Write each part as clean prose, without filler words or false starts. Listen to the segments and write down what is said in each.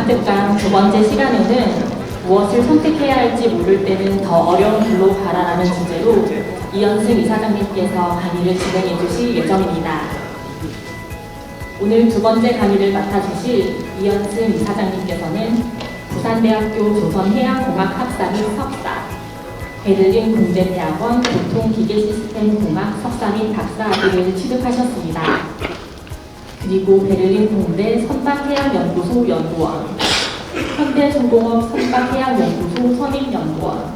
특강 두 번째 시간에는 무엇을 선택해야 할지 모를 때는 더 어려운 길로 가라라는 주제로 이현승 이사장님께서 강의를 진행해 주실 예정입니다. 오늘 두 번째 강의를 맡아주실 이현승 이사장님께서는 부산대학교 조선해양공학학사 및 석사, 베를린 공제대학원 교통기계시스템공학 석사 및 박사학위를 취득하셨습니다. 그리고 베를린 공대 선박해양연구소 연구원, 현대중공업 선박해양연구소 선임연구원,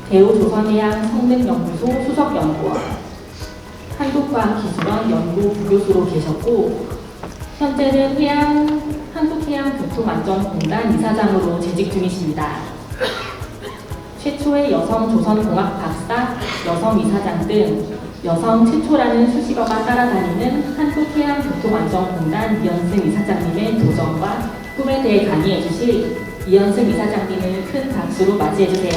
대우조선해양 성능연구소 수석연구원, 한국과학기술원 연구 부교수로 계셨고 현재는 한국해양교통안전공단 이사장으로 재직 중이십니다. 최초의 여성 조선공학 박사, 여성 이사장 등 여성 최초라는 수식어가 따라다니는 한국해양교통안전공단 이현승 이사장님의 도전과 꿈에 대해 강의해 주실 이현승 이사장님을 큰 박수로 맞이해 주세요.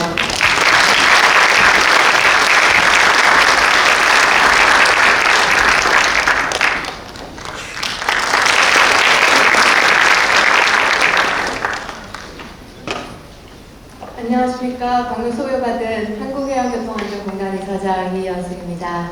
안녕하십니까. 방금 소개받은 한국해양교통안전공단 이사장 이현승입니다.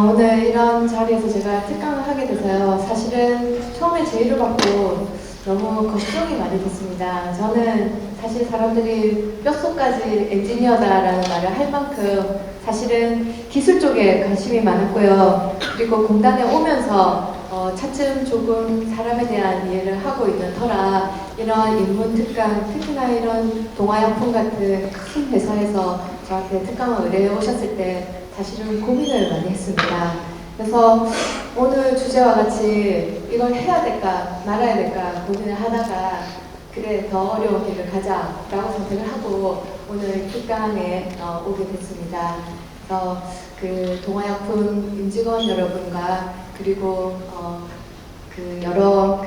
오늘 이런 자리에서 제가 특강을 하게 돼서요. 사실은 처음에 제의를 받고 너무 걱정이 많이 됐습니다. 저는 사실 사람들이 뼛속까지 엔지니어다라는 말을 할 만큼 사실은 기술 쪽에 관심이 많았고요. 그리고 공단에 오면서 차츰 조금 사람에 대한 이해를 하고 있는 터라 이런 인문 특강, 특히나 이런 동아약품 같은 큰 회사에서 저한테 특강을 의뢰해 오셨을 때 사실은 고민을 많이 했습니다. 그래서 오늘 주제와 같이 이걸 해야 될까 말아야 될까 고민을 하다가 그래 더 어려운 길을 가자라고 선택을 하고 오늘 특강에 오게 됐습니다. 그래서 그 동아약품 임직원 여러분과 그리고 여러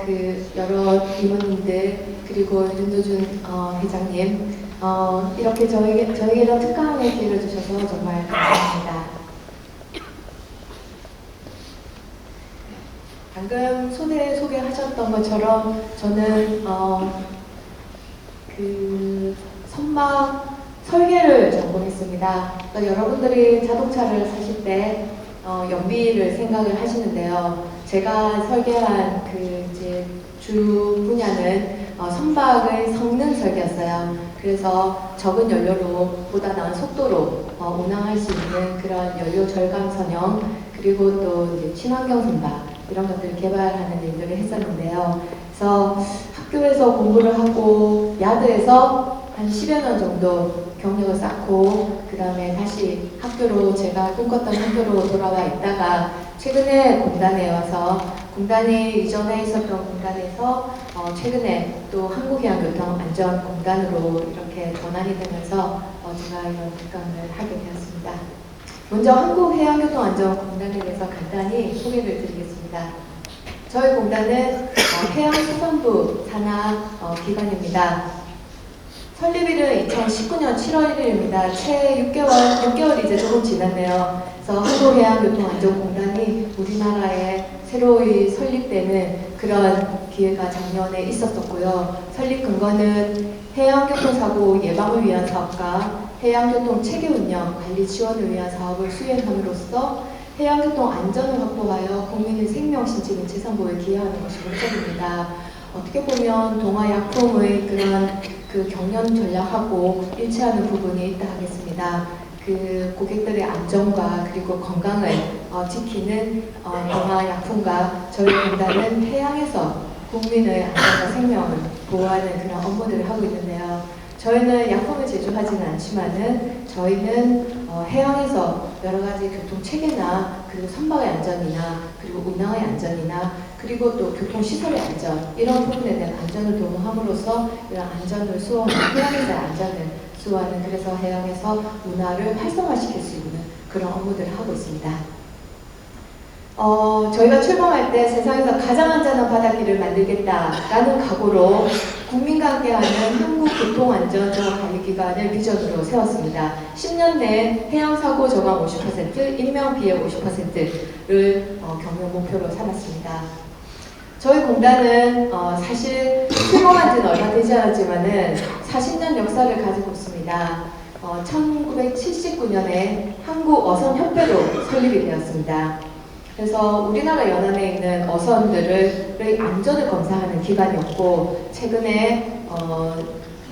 임원님들 그리고 윤도준 회장님 이렇게 저희랑 특강에 기회를 주셔서 정말 감사합니다. 방금 소개하셨던 것처럼 저는 그 선박 설계를 전공했습니다. 그러니까 여러분들이 자동차를 사실 때 연비를 생각을 하시는데요. 제가 설계한 그 이제 주 분야는 선박의 성능 설계였어요. 그래서 적은 연료로 보다 나은 속도로 운항할 수 있는 그런 연료 절감 선형 그리고 또 이제 친환경 선박 이런 것들을 개발하는 일들을 했었는데요. 그래서 학교에서 공부를 하고 야드에서 한 10여 년 정도 경력을 쌓고 그 다음에 다시 학교로 제가 꿈꿨던 학교로 돌아와 있다가 최근에 공단에 와서 공단이 이전에 있었던 공단에서 최근에 또 한국해양교통안전공단으로 이렇게 전환이 되면서 제가 이런 특강을 하게 되었습니다. 먼저 한국해양교통안전공단에 대해서 간단히 소개를 드리겠습니다. 저희 공단은 해양수산부 산하 기관입니다. 설립일은 2019년 7월 1일입니다. 채 6개월 이제 조금 지났네요. 그래서 한국해양교통안전공단이 우리나라에 새로이 설립되는 그런 기회가 작년에 있었었고요. 설립 근거는 해양교통사고 예방을 위한 사업과 해양교통 체계운영, 관리 지원을 위한 사업을 수행함으로써 해양교통 안전을 확보하여 국민의 생명, 신체 및 재산보호에 기여하는 것이 목적입니다. 어떻게 보면 동아약품의 그런 그 경영 전략하고 일치하는 부분이 있다 하겠습니다. 그 고객들의 안전과 그리고 건강을 지키는 동아약품과 저희 공단은 해양에서 국민의 안전과 생명을 보호하는 그런 업무들을 하고 있는데요. 저희는 약품을 제조하지는 않지만은 저희는 해양에서 여러 가지 교통 체계나 그리고 선박의 안전이나 그리고 운항의 안전이나 그리고 또 교통시설의 안전 이런 부분에 대한 안전을 도모함으로써 이런 안전을 수호하는 해양에 대한 안전을 수호하는 그래서 해양에서 문화를 활성화시킬 수 있는 그런 업무들을 하고 있습니다. 저희가 출범할 때 세상에서 가장 안전한 바닷길을 만들겠다라는 각오로 국민과 함께하는 한국교통안전정화관리기관을 비전으로 세웠습니다. 10년 내에 해양사고 저감 50%, 인명피해 50%를 경영 목표로 삼았습니다. 저희 공단은 사실 출범한 지는 얼마 되지 않았지만은 40년 역사를 가지고 있습니다. 1979년에 한국어선협회로 설립이 되었습니다. 그래서 우리나라 연안에 있는 어선들의 안전을 검사하는 기관이었고, 최근에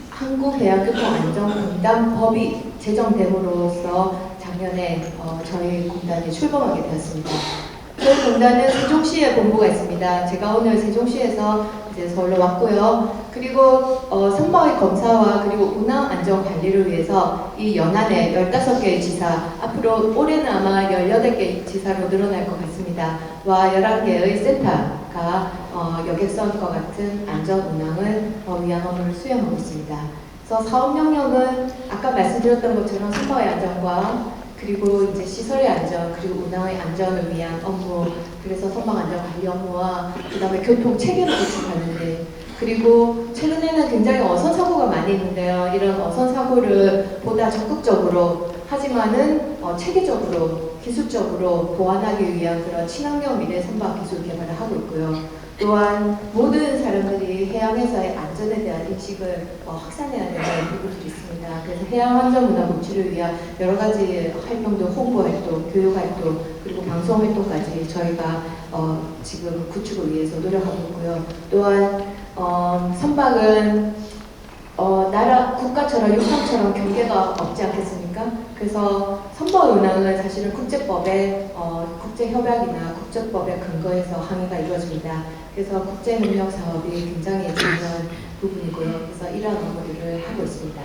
한국해양교통안전공단법이 제정됨으로써 작년에 저희 공단이 출범하게 되었습니다. 저희 공단은 세종시에 본부가 있습니다. 제가 오늘 세종시에서 이제 서울로 왔고요. 그리고 선박의 검사와 그리고 운항 안전 관리를 위해서 이 연안에 15개의 지사, 앞으로 올해는 아마 18개의 지사로 늘어날 것 같습니다. 와 11개의 센터가 여객선과 같은 안전 운항을 위한 업무를 수행하고 있습니다. 그래서 사업 영역은 아까 말씀드렸던 것처럼 선박의 안전과 그리고 이제 시설의 안전, 그리고 운항의 안전을 위한 업무, 그래서 선박 안전 관리 업무와 그 다음에 교통 체계를 구축하는데, 그리고 최근에는 굉장히 어선 사고가 많이 있는데요. 이런 어선 사고를 보다 적극적으로 하지만은 체계적으로, 기술적으로 보완하기 위한 그런 친환경 미래 선박 기술 개발을 하고 있고요. 또한 모든 사람들이 해양에서의 안전에 대한 인식을 확산해야 되는 부분들이 있습니다. 그래서 해양 안전 문화 고취를 위한 여러 가지 활동도, 홍보 활동, 교육 활동, 그리고 방송 활동까지 저희가 지금 구축을 위해서 노력하고 있고요. 또한 선박은 나라, 국가처럼 육상처럼 경계가 없지 않겠습니까? 그래서 선박 운항은 사실은 국제법에 국제협약이나 국제법에 근거해서 항해가 이루어집니다. 그래서 국제협력 사업이 굉장히 중요한 부분이고요. 그래서 이러한 업무들을 하고 있습니다.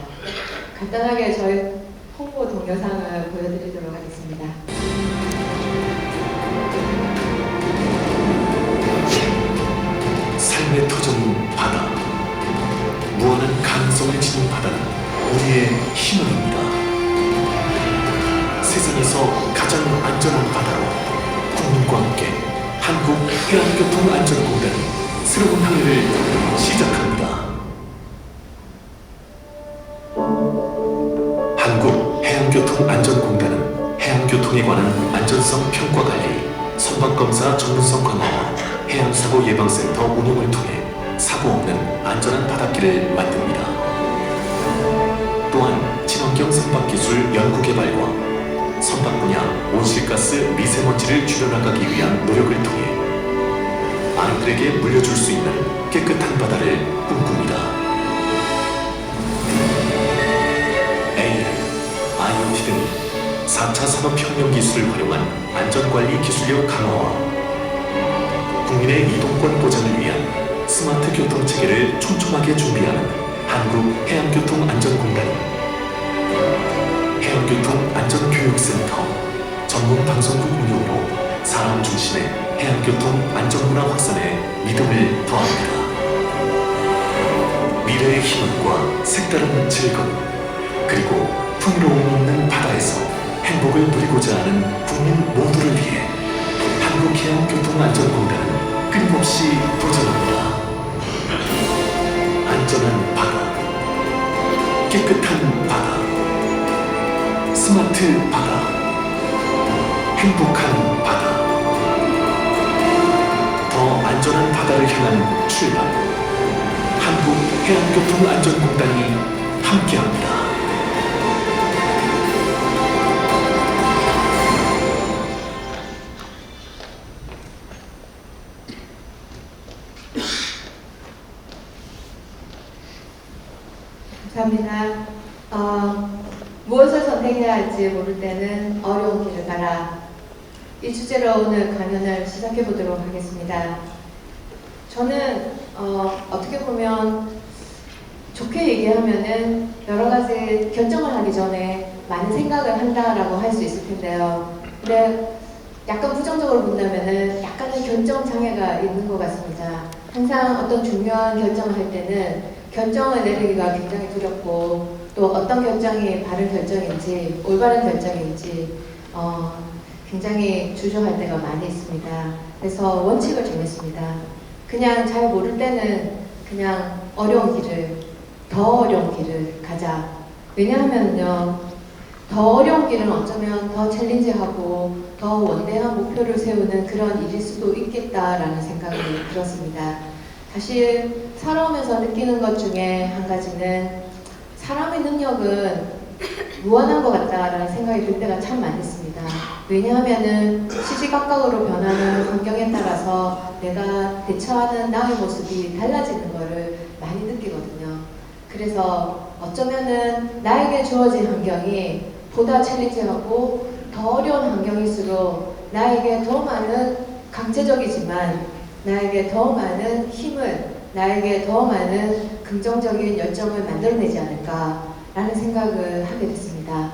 간단하게 저희 홍보 동영상을 보여드리도록 하겠습니다. 삶의 터전인 바다. 무한한 가능성을 지닌 바다는 우리의 희망입니다. 세상에서 가장 안전한 바다로 국민과 함께 한국해양교통안전공단이 새로운 항해를 시작합니다. 한국해양교통안전공단은 해양교통에 관한 안전성 평가 관리, 선박검사 전문성 강화와 해양사고 예방센터 운영을 통해 사고 없는 안전한 바닷길을 만듭니다. 또한 친환경 선박기술 연구개발과 선박 분야 온실가스 미세먼지를 줄여나가기 위한 노력을 통해 아이들에게 물려줄 수 있는 깨끗한 바다를 꿈꿉니다. AI, IoT 등 4차 산업혁명 기술을 활용한 안전관리 기술력 강화와 국민의 이동권 보장을 위한 스마트 교통체계를 촘촘하게 준비하는 한국해양교통안전공단이 해양교통안전교육센터, 전문방송국 운영으로 사람 중심의 해양교통 안전문화 확산에 믿음을 더합니다. 미래의 희망과 색다른 즐거움, 그리고 풍요로움 있는 바다에서 행복을 누리고자 하는 국민 모두를 위해 한국해양교통안전공단은 끊임없이 도전합니다. 안전한 바다, 깨끗한 바다, 스마트 바다, 행복한 바다, 더 안전한 바다를 향한 출발. 한국해양교통안전공단이 함께합니다. 감사합니다. 무엇을 선택해야 할지 모를 때는 어려운 길을 가라. 이 주제로 오늘 강연을 시작해 보도록 하겠습니다. 저는 어떻게 보면 좋게 얘기하면은 여러 가지 결정을 하기 전에 많은 생각을 한다라고 할 수 있을 텐데요. 근데 약간 부정적으로 본다면은 약간의 결정 장애가 있는 것 같습니다. 항상 어떤 중요한 결정을 할 때는 결정을 내리기가 굉장히 두렵고, 또 어떤 결정이 바른 결정인지 올바른 결정인지 굉장히 주저할 때가 많이 있습니다. 그래서 원칙을 정했습니다. 그냥 잘 모를 때는 그냥 어려운 길을, 더 어려운 길을 가자. 왜냐하면요, 더 어려운 길은 어쩌면 더 챌린지하고 더 원대한 목표를 세우는 그런 일일 수도 있겠다라는 생각이 들었습니다. 사실 살아오면서 느끼는 것 중에 한 가지는 사람의 능력은 무한한 것 같다라는 생각이 들 때가 참 많이 있습니다. 왜냐하면은 시시각각으로 변하는 환경에 따라서 내가 대처하는 나의 모습이 달라지는 것을 많이 느끼거든요. 그래서 어쩌면은 나에게 주어진 환경이 보다 챌린지하고 더 어려운 환경일수록 나에게 더 많은 강제적이지만 나에게 더 많은 힘을, 나에게 더 많은 긍정적인 열정을 만들어내지 않을까라는 생각을 하게 됐습니다.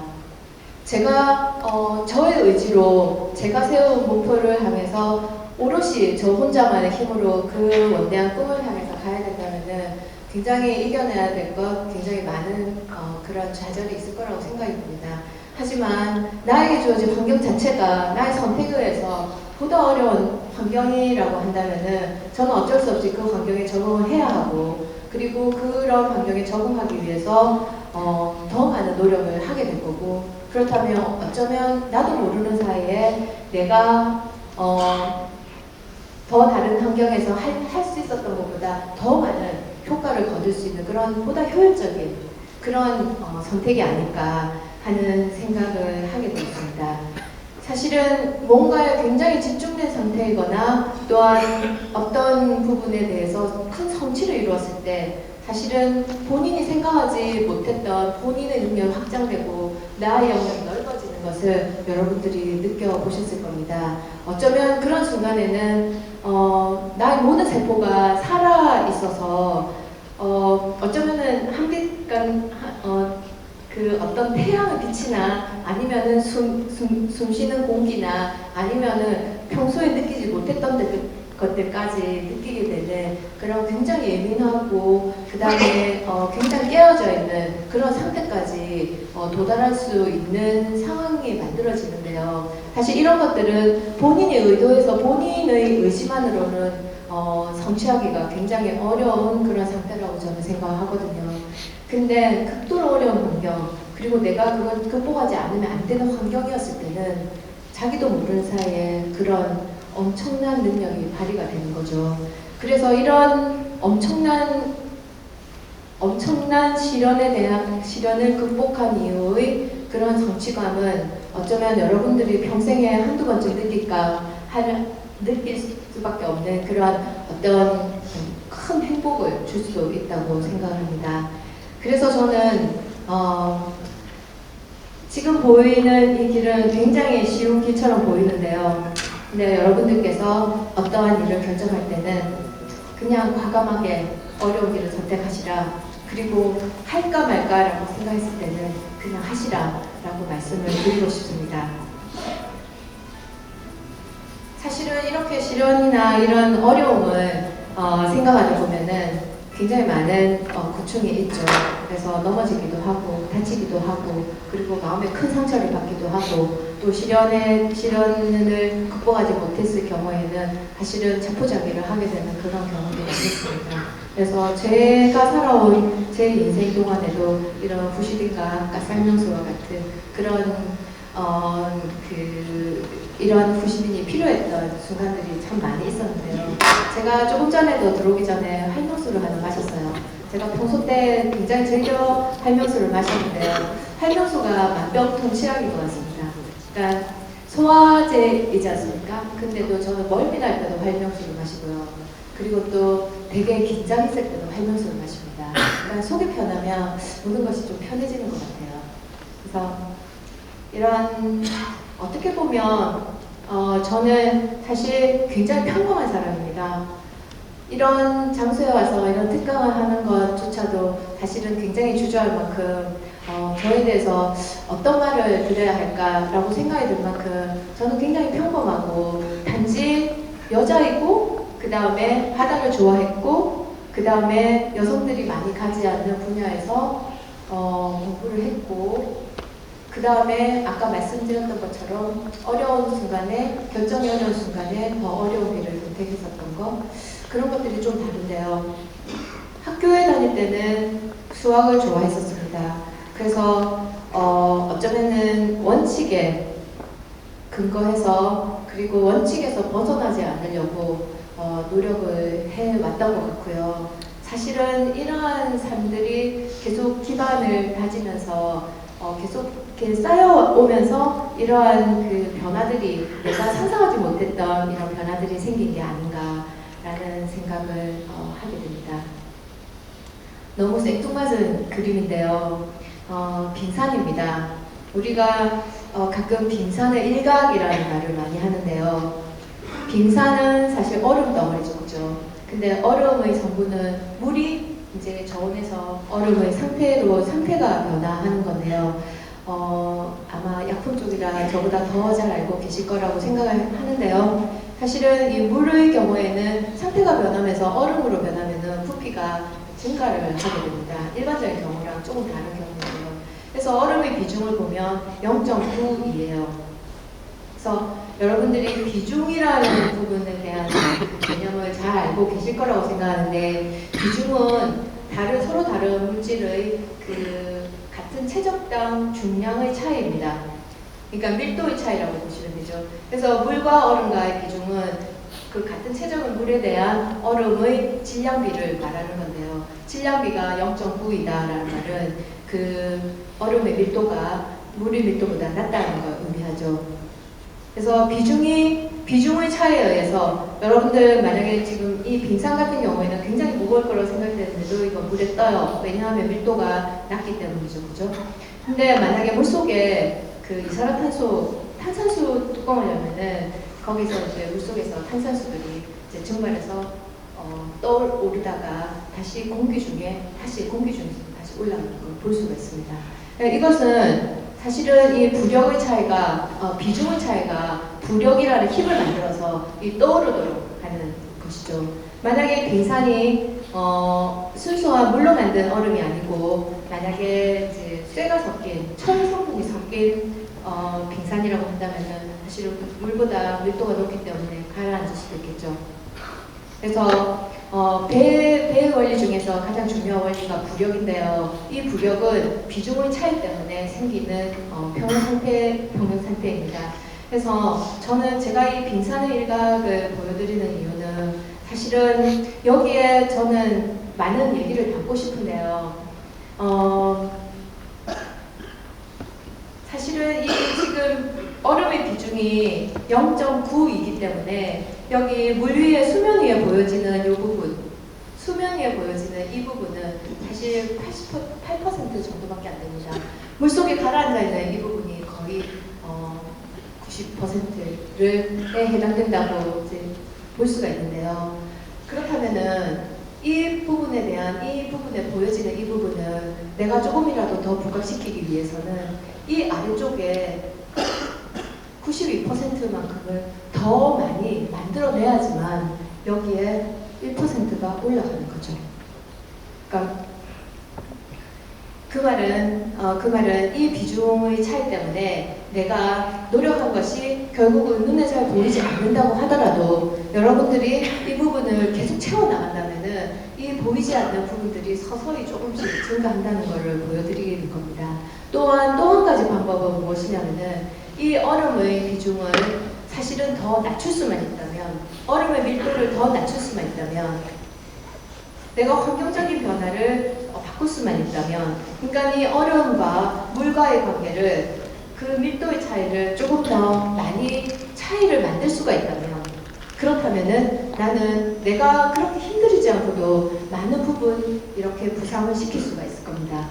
제가 저의 의지로 제가 세운 목표를 향해서 오롯이 저 혼자만의 힘으로 그 원대한 꿈을 향해서 가야 된다면은 굉장히 이겨내야 될 것, 굉장히 많은 그런 좌절이 있을 거라고 생각이 듭니다. 하지만 나에게 주어진 환경 자체가 나의 선택에 의해서 보다 어려운 환경이라고 한다면은 저는 어쩔 수 없이 그 환경에 적응을 해야 하고, 그리고 그런 환경에 적응하기 위해서 더 많은 노력을 하게 될 거고, 그렇다면 어쩌면 나도 모르는 사이에 내가 더 다른 환경에서 할 수 있었던 것보다 더 많은 효과를 거둘 수 있는 그런 보다 효율적인 그런 선택이 아닐까 하는 생각을 하게 되었습니다. 사실은 뭔가에 굉장히 집중된 상태이거나 또한 어떤 부분에 대해서 큰 성취를 이루었을 때 사실은 본인이 생각하지 못했던 본인의 능력이 확장되고 나의 영역이 넓어지는 것을 여러분들이 느껴보셨을 겁니다. 어쩌면 그런 순간에는 나의 모든 세포가 살아 있어서 어쩌면은 그 어떤 태양의 빛이나 아니면은 숨 쉬는 공기나 아니면은 평소에 느끼지 못했던 것들까지 느끼게 되는 그런 굉장히 예민하고 그 다음에 굉장히 깨어져 있는 그런 상태까지 도달할 수 있는 상황이 만들어지는데요. 사실 이런 것들은 본인이 의도해서 본인의 의지만으로는 성취하기가 굉장히 어려운 그런 상태라고 저는 생각하거든요. 근데 극도로 어려운 환경, 그리고 내가 그걸 극복하지 않으면 안 되는 환경이었을 때는 자기도 모르는 사이에 그런 엄청난 능력이 발휘가 되는 거죠. 그래서 이런 엄청난 시련을 극복한 이후의 그런 성취감은 어쩌면 여러분들이 평생에 한두 번쯤 느낄 수밖에 없는 그런 어떤 큰 행복을 줄 수 있다고 생각합니다. 그래서 저는 지금 보이는 이 길은 굉장히 쉬운 길처럼 보이는데요. 근데 여러분들께서 어떠한 일을 결정할 때는 그냥 과감하게 어려운 길을 선택하시라. 그리고 할까 말까라고 생각했을 때는 그냥 하시라라고 말씀을 드리고 싶습니다. 사실은 이렇게 시련이나 이런 어려움을 생각하다 보면은 굉장히 많은 고충이 있죠. 그래서 넘어지기도 하고 다치기도 하고 그리고 마음에 큰 상처를 받기도 하고 또 시련을 극복하지 못했을 경우에는 사실은 자포자기를 하게 되는 그런 경우들이 있습니다. 그래서 제가 살아온 제 인생 동안에도 이런 후시딘과 아까 설명서와 같은 그런 이러한 후시딘이 필요했던 순간들이 참 많이 있었는데요. 제가 조금 전에도 들어오기 전에 활명수를 하나 마셨어요. 제가 평소 때 굉장히 즐겨 활명수를 마셨는데요. 활명수가 만병통치약인 것 같습니다. 그러니까 소화제이지 않습니까? 근데도 저는 멀미 날 때도 활명수를 마시고요. 그리고 또 되게 긴장했을 때도 활명수를 마십니다. 그러니까 속이 편하면 모든 것이 좀 편해지는 것 같아요. 그래서 이런 어떻게 보면 저는 사실 굉장히 평범한 사람입니다. 이런 장소에 와서 이런 특강을 하는 것조차도 사실은 굉장히 주저할 만큼 저에 대해서 어떤 말을 드려야 할까라고 생각이 들 만큼 저는 굉장히 평범하고 단지 여자이고 그 다음에 바다를 좋아했고 그 다음에 여성들이 많이 가지 않는 분야에서 공부를 했고 그 다음에 아까 말씀드렸던 것처럼 어려운 순간에 결정이 어려운 순간에 더 어려운 길을 선택했었던 것 그런 것들이 좀 다른데요. 학교에 다닐 때는 수학을 좋아했었습니다. 그래서 어쩌면은 원칙에 근거해서 그리고 원칙에서 벗어나지 않으려고 노력을 해왔던 것 같고요. 사실은 이러한 삶들이 계속 기반을 다지면서 계속 이렇게 쌓여오면서 이러한 그 변화들이 내가 상상하지 못했던 이런 변화들이 생긴 게 아닌가라는 생각을 하게 됩니다. 너무 생뚱맞은 그림인데요. 빙산입니다. 우리가 가끔 빙산의 일각이라는 말을 많이 하는데요. 빙산은 사실 얼음 덩어리죠, 그죠? 근데 얼음의 전부는 물이 이제 저온에서 얼음의 상태가 변화하는 건데요. 아마 약품 쪽이라 저보다 더 잘 알고 계실 거라고 생각을 하는데요. 사실은 이 물의 경우에는 상태가 변하면서 얼음으로 변하면은 부피가 증가를 하게 됩니다. 일반적인 경우랑 조금 다른 경우예요. 그래서 얼음의 비중을 보면 0.9이에요. 그래서 여러분들이 비중이라는 부분에 대한 개념을 잘 알고 계실 거라고 생각하는데, 비중은 서로 다른 물질의 그 같은 체적당 중량의 차이입니다. 그러니까 밀도의 차이라고 보시면 되죠. 그래서 물과 얼음과의 비중은 그 같은 체적의 물에 대한 얼음의 질량비를 말하는 건데요. 질량비가 0.9이다라는 말은 그 얼음의 밀도가 물의 밀도보다 낮다는 걸 의미하죠. 그래서 비중의 차이에 의해서 여러분들 만약에 지금 이 빙산 같은 경우에는 굉장히 무거울 거라고 생각되는데도 이거 물에 떠요. 왜냐하면 밀도가 낮기 때문이죠. 그죠? 근데 만약에 물속에 그 탄산수 뚜껑을 열면은 거기서 이제 물속에서 탄산수들이 이제 증발해서 떠오르다가 다시 공기 중에서 다시 올라가는 걸 볼 수가 있습니다. 이것은 사실은 이 부력의 차이가, 비중의 차이가 부력이라는 힘을 만들어서 이 떠오르도록 하는 것이죠. 만약에 빙산이 순수한 물로 만든 얼음이 아니고 만약에 이제 쇠가 섞인 철 성분이 섞인 빙산이라고 한다면은 사실은 물보다 밀도가 높기 때문에 가라앉을 수도 있겠죠. 그래서 배의 원리 중에서 가장 중요한 원리가 부력인데요. 이 부력은 비중의 차이 때문에 생기는 평형 상태입니다. 그래서 제가 이 빙산의 일각을 보여드리는 이유는 사실은 여기에 저는 많은 얘기를 담고 싶은데요. 사실은 이 지금 얼음의 비중이 0.9이기 때문에 여기 물 위에 수면 위에 보여지는 이 부분, 수면 위에 보여지는 이 부분은 사실 88% 정도밖에 안 됩니다. 물속에 가라앉아 있는 이 부분이 거의 90%에 해당된다고 이제 볼 수가 있는데요. 그렇다면은 이 부분에 보여지는 이 부분은 내가 조금이라도 더 부각시키기 위해서는 이 아래쪽에 92%만큼을 더 많이 만들어내야지만 여기에 1%가 올라가는 거죠. 그러니까 그 말은 이 비중의 차이 때문에 내가 노력한 것이 결국은 눈에 잘 보이지 않는다고 하더라도 여러분들이 이 부분을 계속 채워나간다면은 이 보이지 않는 부분들이 서서히 조금씩 증가한다는 것을 보여드리는 겁니다. 또한 또 한 가지 방법은 무엇이냐면은 이 얼음의 비중을 사실은 더 낮출 수만 있다면, 얼음의 밀도를 더 낮출 수만 있다면, 내가 환경적인 변화를 바꿀 수만 있다면, 그러니까 이 얼음과 물과의 관계를 그 밀도의 차이를 조금 더 많이 차이를 만들 수가 있다면, 그렇다면은 나는 내가 그렇게 힘들이지 않고도 많은 부분 이렇게 부상을 시킬 수가 있을 겁니다.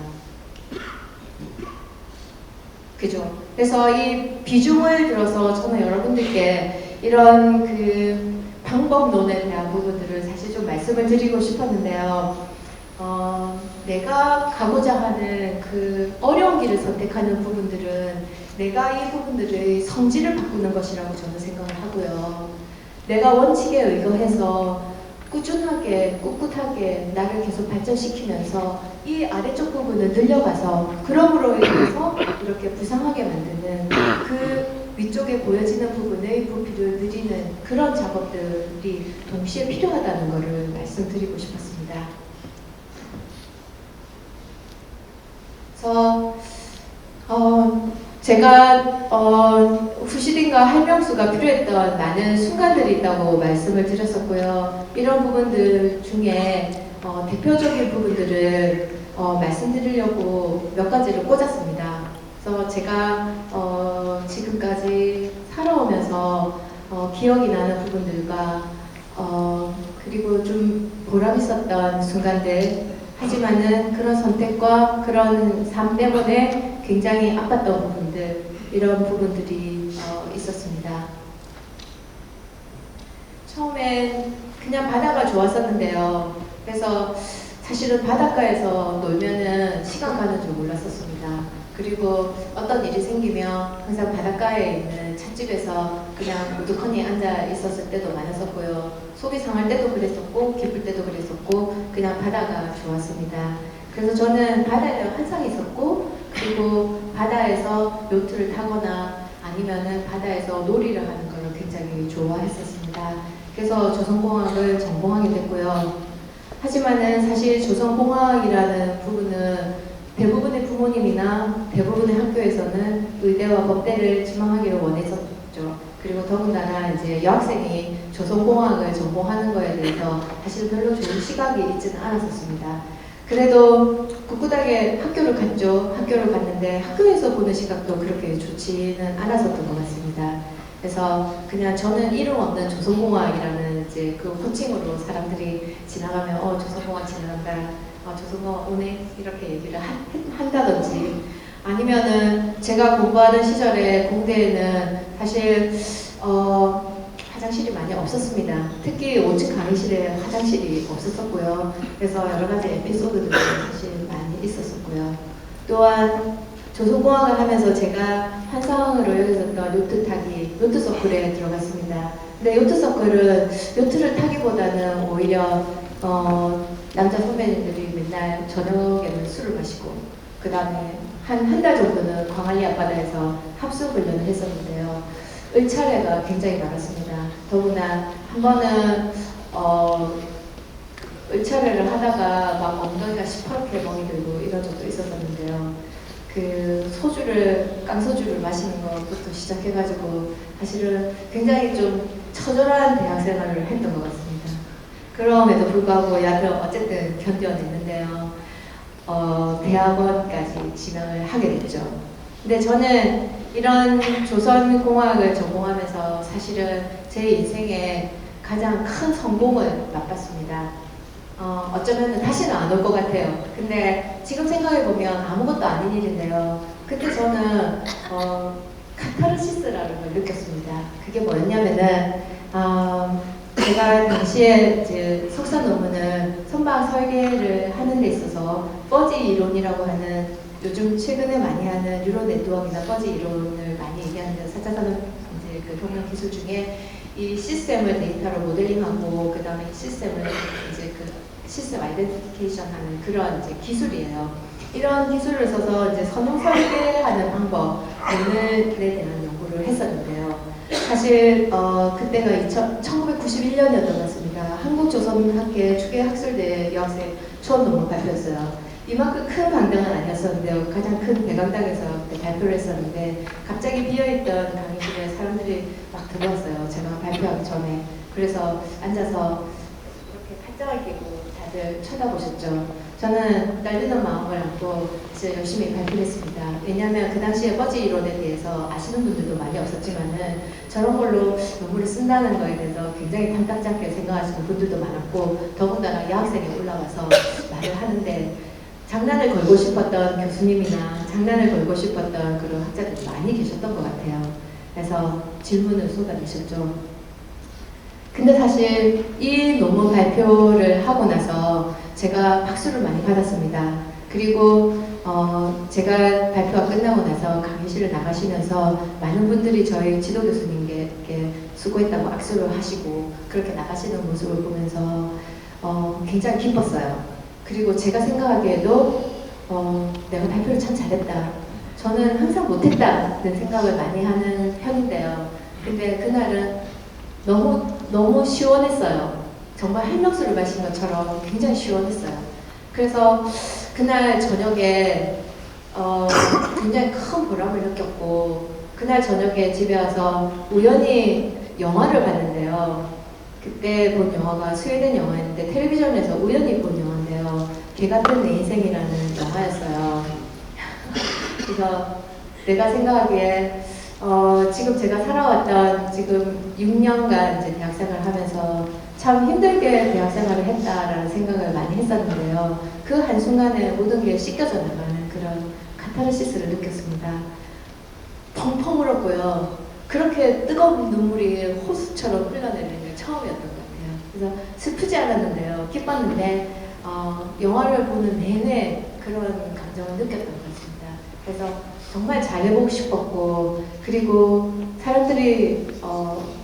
그죠? 그래서 이 비중을 들어서 저는 여러분들께 이런 그 방법론에 대한 부분들을 사실 좀 말씀을 드리고 싶었는데요. 내가 가고자 하는 그 어려운 길을 선택하는 부분들은 내가 이 부분들의 성질을 바꾸는 것이라고 저는 생각을 하고요. 내가 원칙에 의거해서 꾸준하게 꿋꿋하게 나를 계속 발전시키면서 이 아래쪽 부분을 늘려가서 그럼으로 인해서 이렇게 부상하게 만드는 그 위쪽에 보여지는 부분의 부피를 늘리는 그런 작업들이 동시에 필요하다는 것을 말씀드리고 싶었습니다. 그래서 제가 후시딘과 할명수가 필요했던 많은 순간들이 있다고 말씀을 드렸었고요. 이런 부분들 중에 대표적인 부분들을 말씀드리려고 몇 가지를 꽂았습니다. 그래서 제가 지금까지 살아오면서 기억이 나는 부분들과 그리고 좀 보람 있었던 순간들, 하지만은 그런 선택과 그런 삶 때문에 굉장히 아팠던 부분들, 이런 부분들이 있었습니다. 처음엔 그냥 바다가 좋았었는데요. 그래서 사실은 바닷가에서 놀면은 시간 가는 줄 몰랐었습니다. 그리고 어떤 일이 생기면 항상 바닷가에 있는 찻집에서 그냥 우두커니 앉아 있었을 때도 많았었고요. 속이 상할 때도 그랬었고 기쁠 때도 그랬었고 그냥 바다가 좋았습니다. 그래서 저는 바다에 환상이 있었고, 그리고 바다에서 요트를 타거나 아니면은 바다에서 놀이를 하는 걸 굉장히 좋아했었습니다. 그래서 조선공학을 전공하게 됐고요. 하지만은 사실 조선공학이라는 부분은 대부분의 부모님이나 대부분의 학교에서는 의대와 법대를 지망하기를 원했었죠. 그리고 더군다나 이제 여학생이 조선공학을 전공하는 거에 대해서 사실 별로 좋은 시각이 있지는 않았었습니다. 그래도 꿋꿋하게 학교를 갔죠. 학교를 갔는데 학교에서 보는 시각도 그렇게 좋지는 않았었던 것 같습니다. 그래서 그냥 저는 이름 없는 조선공학이라는 이제 그 호칭으로 사람들이 지나가면 조선공학 지나간다, 조선공학 오네, 이렇게 얘기를 한다든지, 아니면은 제가 공부하는 시절에 공대에는 사실 화장실이 많이 없었습니다. 특히 5층 강의실에 화장실이 없었었고요. 그래서 여러 가지 에피소드들이 사실 많이 있었었고요. 또한 조선공학을 하면서 제가 환상으로 여겨졌던 요트 타기, 요트 서클에 들어갔습니다. 근데 요트 서클은 요트를 타기보다는 오히려 남자 선배님들이 맨날 저녁에는 술을 마시고 그 다음에 한 달 정도는 광안리 앞바다에서 합숙 훈련을 했었는데요. 을차례가 굉장히 많았습니다. 더구나 한 번은 을차례를 하다가 막 엉덩이가 시퍼렇게 멍이 들고 이런 적도 있었었는데요. 그 깡소주를 마시는 것부터 시작해가지고 사실은 굉장히 좀 처절한 대학 생활을 했던 것 같습니다. 그럼에도 불구하고 어쨌든 견뎌냈는데요. 대학원까지 진학을 하게 됐죠. 근데 저는 이런 조선공학을 전공하면서 사실은 제 인생에 가장 큰 성공을 맛봤습니다. 어쩌면 다시는 안 올 것 같아요. 근데 지금 생각해보면 아무것도 아닌 일인데요. 그때 저는 카타르시스라는 걸 느꼈습니다. 그게 뭐였냐면은 제가 당시에 이제 석사 논문을 선박 설계를 하는 데 있어서 퍼지 이론이라고 하는, 요즘 최근에 많이 하는 뉴럴 네트워크나 퍼지 이론을 많이 얘기하는데, 4차 산업 이제 그 혁명 기술 중에 이 시스템을 데이터로 모델링하고 그 다음에 이 시스템을 이제 그 시스템 아이덴티피케이션 하는 그런 이제 기술이에요. 이런 기술을 써서 이제 선형 설계하는 방법에 대한 연구를 했었는데요. 사실 그때가 1991년이었던 것 같습니다. 한국조선학회 추계학술대 여학생 수업 논문 발표였어요. 이만큼 큰 강당은 아니었었는데요. 가장 큰 대강당에서 발표를 했었는데 갑자기 비어있던 강의실에 사람들이 막 들어왔어요. 제가 발표하기 전에. 그래서 앉아서 이렇게 팔짱을 끼고 다들 쳐다보셨죠. 저는 떨리는 마음을 안고 진짜 열심히 발표를 했습니다. 왜냐하면 그 당시에 퍼지 이론에 대해서 아시는 분들도 많이 없었지만은 저런 걸로 논문을 쓴다는 거에 대해서 굉장히 탐탁잡게 생각하시는 분들도 많았고, 더군다나 여학생이 올라와서 말을 하는데 장난을 걸고 싶었던 교수님이나 장난을 걸고 싶었던 그런 학자들이 많이 계셨던 것 같아요. 그래서 질문을 쏟아내셨죠. 근데 사실 이 논문 발표를 하고 나서 제가 박수를 많이 받았습니다. 그리고 제가 발표가 끝나고 나서 강의실을 나가시면서 많은 분들이 저희 지도 교수님께 이렇게 수고했다고 악수를 하시고 그렇게 나가시는 모습을 보면서 굉장히 기뻤어요. 그리고 제가 생각하기에도 내가 발표를 참 잘했다. 저는 항상 못했다는 생각을 많이 하는 편인데요. 근데 그날은 너무 시원했어요. 정말 할명수를 마신 것처럼 굉장히 시원했어요. 그래서 그날 저녁에 굉장히 큰 보람을 느꼈고 그날 저녁에 집에 와서 우연히 영화를 봤는데요. 그때 본 영화가 스웨덴 영화였는데 텔레비전에서 우연히 본 영화인데요. 개 같은 내 인생이라는 영화였어요. 그래서 내가 생각하기에 지금 제가 살아왔던 지금 6년간 이제 대학생활을 하면서 참 힘들게 대학생활을 했다라는 생각을 많이 했었는데요. 그 한순간에 모든 게 씻겨져 나가는 그런 카타르시스를 느꼈습니다. 펑펑 울었고요. 그렇게 뜨거운 눈물이 호수처럼 흘러내리는 게 처음이었던 것 같아요. 그래서 슬프지 않았는데요. 기뻤는데 영화를 보는 내내 그런 감정을 느꼈던 것 같습니다. 그래서 정말 잘해보고 싶었고 그리고 사람들이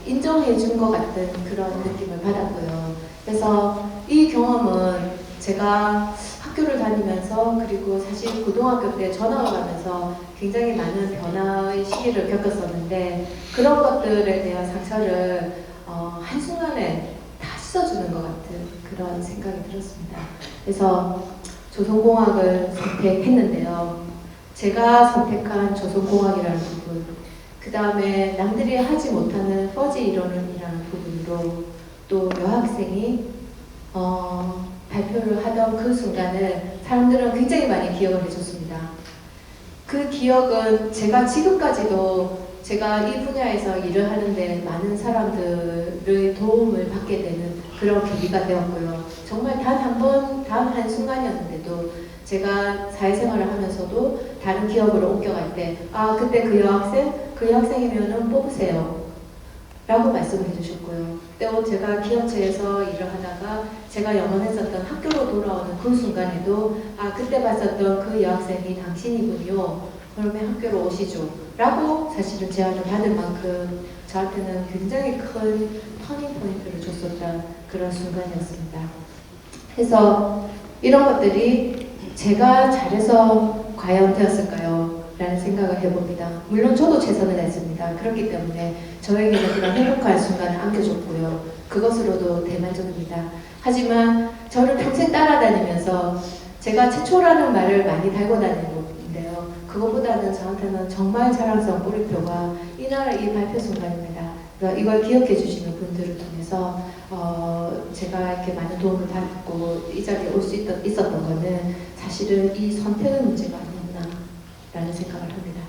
인정해 준 것 같은 그런 느낌을 받았고요. 그래서 이 경험은 제가 학교를 다니면서 그리고 사실 고등학교 때 전학을 가면서 굉장히 많은 변화의 시기를 겪었었는데 그런 것들에 대한 상처를 한순간에 다 씻어주는 것 같은 그런 생각이 들었습니다. 그래서 조선공학을 선택했는데요. 제가 선택한 조선공학이라는 부분, 그 다음에 남들이 하지 못하는 퍼지 이론이라는 부분으로 또 여학생이 발표를 하던 그 순간을 사람들은 굉장히 많이 기억을 해줬습니다. 그 기억은 제가 지금까지도 제가 이 분야에서 일을 하는데 많은 사람들의 도움을 받게 되는 그런 계기가 되었고요. 정말 단 한 번, 단 한순간이었는데도 제가 사회생활을 하면서도 다른 기업으로 옮겨갈 때 그때 그 여학생이면은 뽑으세요 라고 말씀을 해주셨고요. 또 제가 기업체에서 일을 하다가 제가 영원했었던 학교로 돌아오는 그 순간에도 그때 봤었던 그 여학생이 당신이군요. 그러면 학교로 오시죠 라고 사실은 제안을 받을 만큼 저한테는 굉장히 큰 터닝 포인트를 줬었던 그런 순간이었습니다. 그래서 이런 것들이 제가 잘해서 과연 되었을까요? 라는 생각을 해봅니다. 물론 저도 최선을 다했습니다. 그렇기 때문에 저에게는 그런 행복한 순간을 안겨줬고요. 그것으로도 대만족입니다. 하지만 저를 평생 따라다니면서 제가 최초라는 말을 많이 달고 다니는데요. 그것보다는 저한테는 정말 자랑스러운 꼬리표가 이날 이 발표 순간입니다. 그래서 이걸 기억해 주시는 분들을 통해서 제가 이렇게 많은 도움을 받고 이 자리에 올 수 있었던 거는 사실은 이 선택의 문제가 아니었나 라는 생각을 합니다.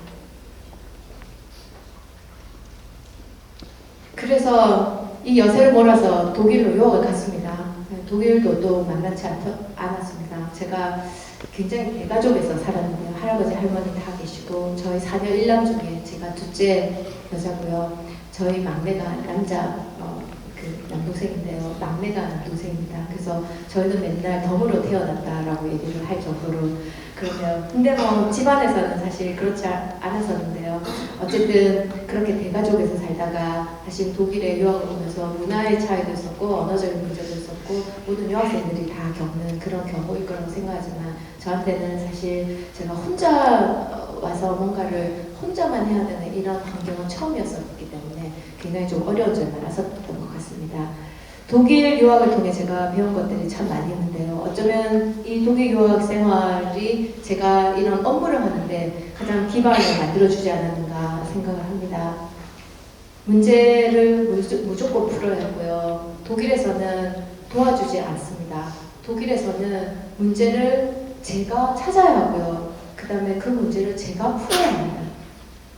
그래서 이 여세를 몰아서 독일로 유학을 갔습니다. 독일도 또 만만치 않았습니다. 제가 굉장히 대가족에서 살았는데요. 할아버지 할머니 다 계시고 저희 자녀 1남 중에 제가 둘째 여자고요. 저희 막내가 그 남동생인데요. 막내가 남동생입니다. 그래서 저희는 맨날 덤으로 태어났다라고 얘기를 할 정도로 근데 뭐 집안에서는 사실 그렇지 않았었는데요. 어쨌든 그렇게 대가족에서 살다가 다시 독일에 유학을 오면서 문화의 차이도 있었고 언어적인 문제도 있었고 모든 유학생들이 다 겪는 그런 경우일 거라고 생각하지만 저한테는 사실 제가 혼자 와서 뭔가를 혼자만 해야 되는 이런 환경은 처음이었었기 때문에 굉장히 좀 어려운 점이 많았었던 것 같습니다. 독일 유학을 통해 제가 배운 것들이 참 많이 있는데요. 어쩌면 이 독일 유학 생활이 제가 이런 업무를 하는데 가장 기반을 만들어주지 않았는가 생각을 합니다. 문제를 무조건 풀어야 하고요. 독일에서는 도와주지 않습니다. 독일에서는 문제를 제가 찾아야 하고요. 그 다음에 그 문제를 제가 풀어야 합니다.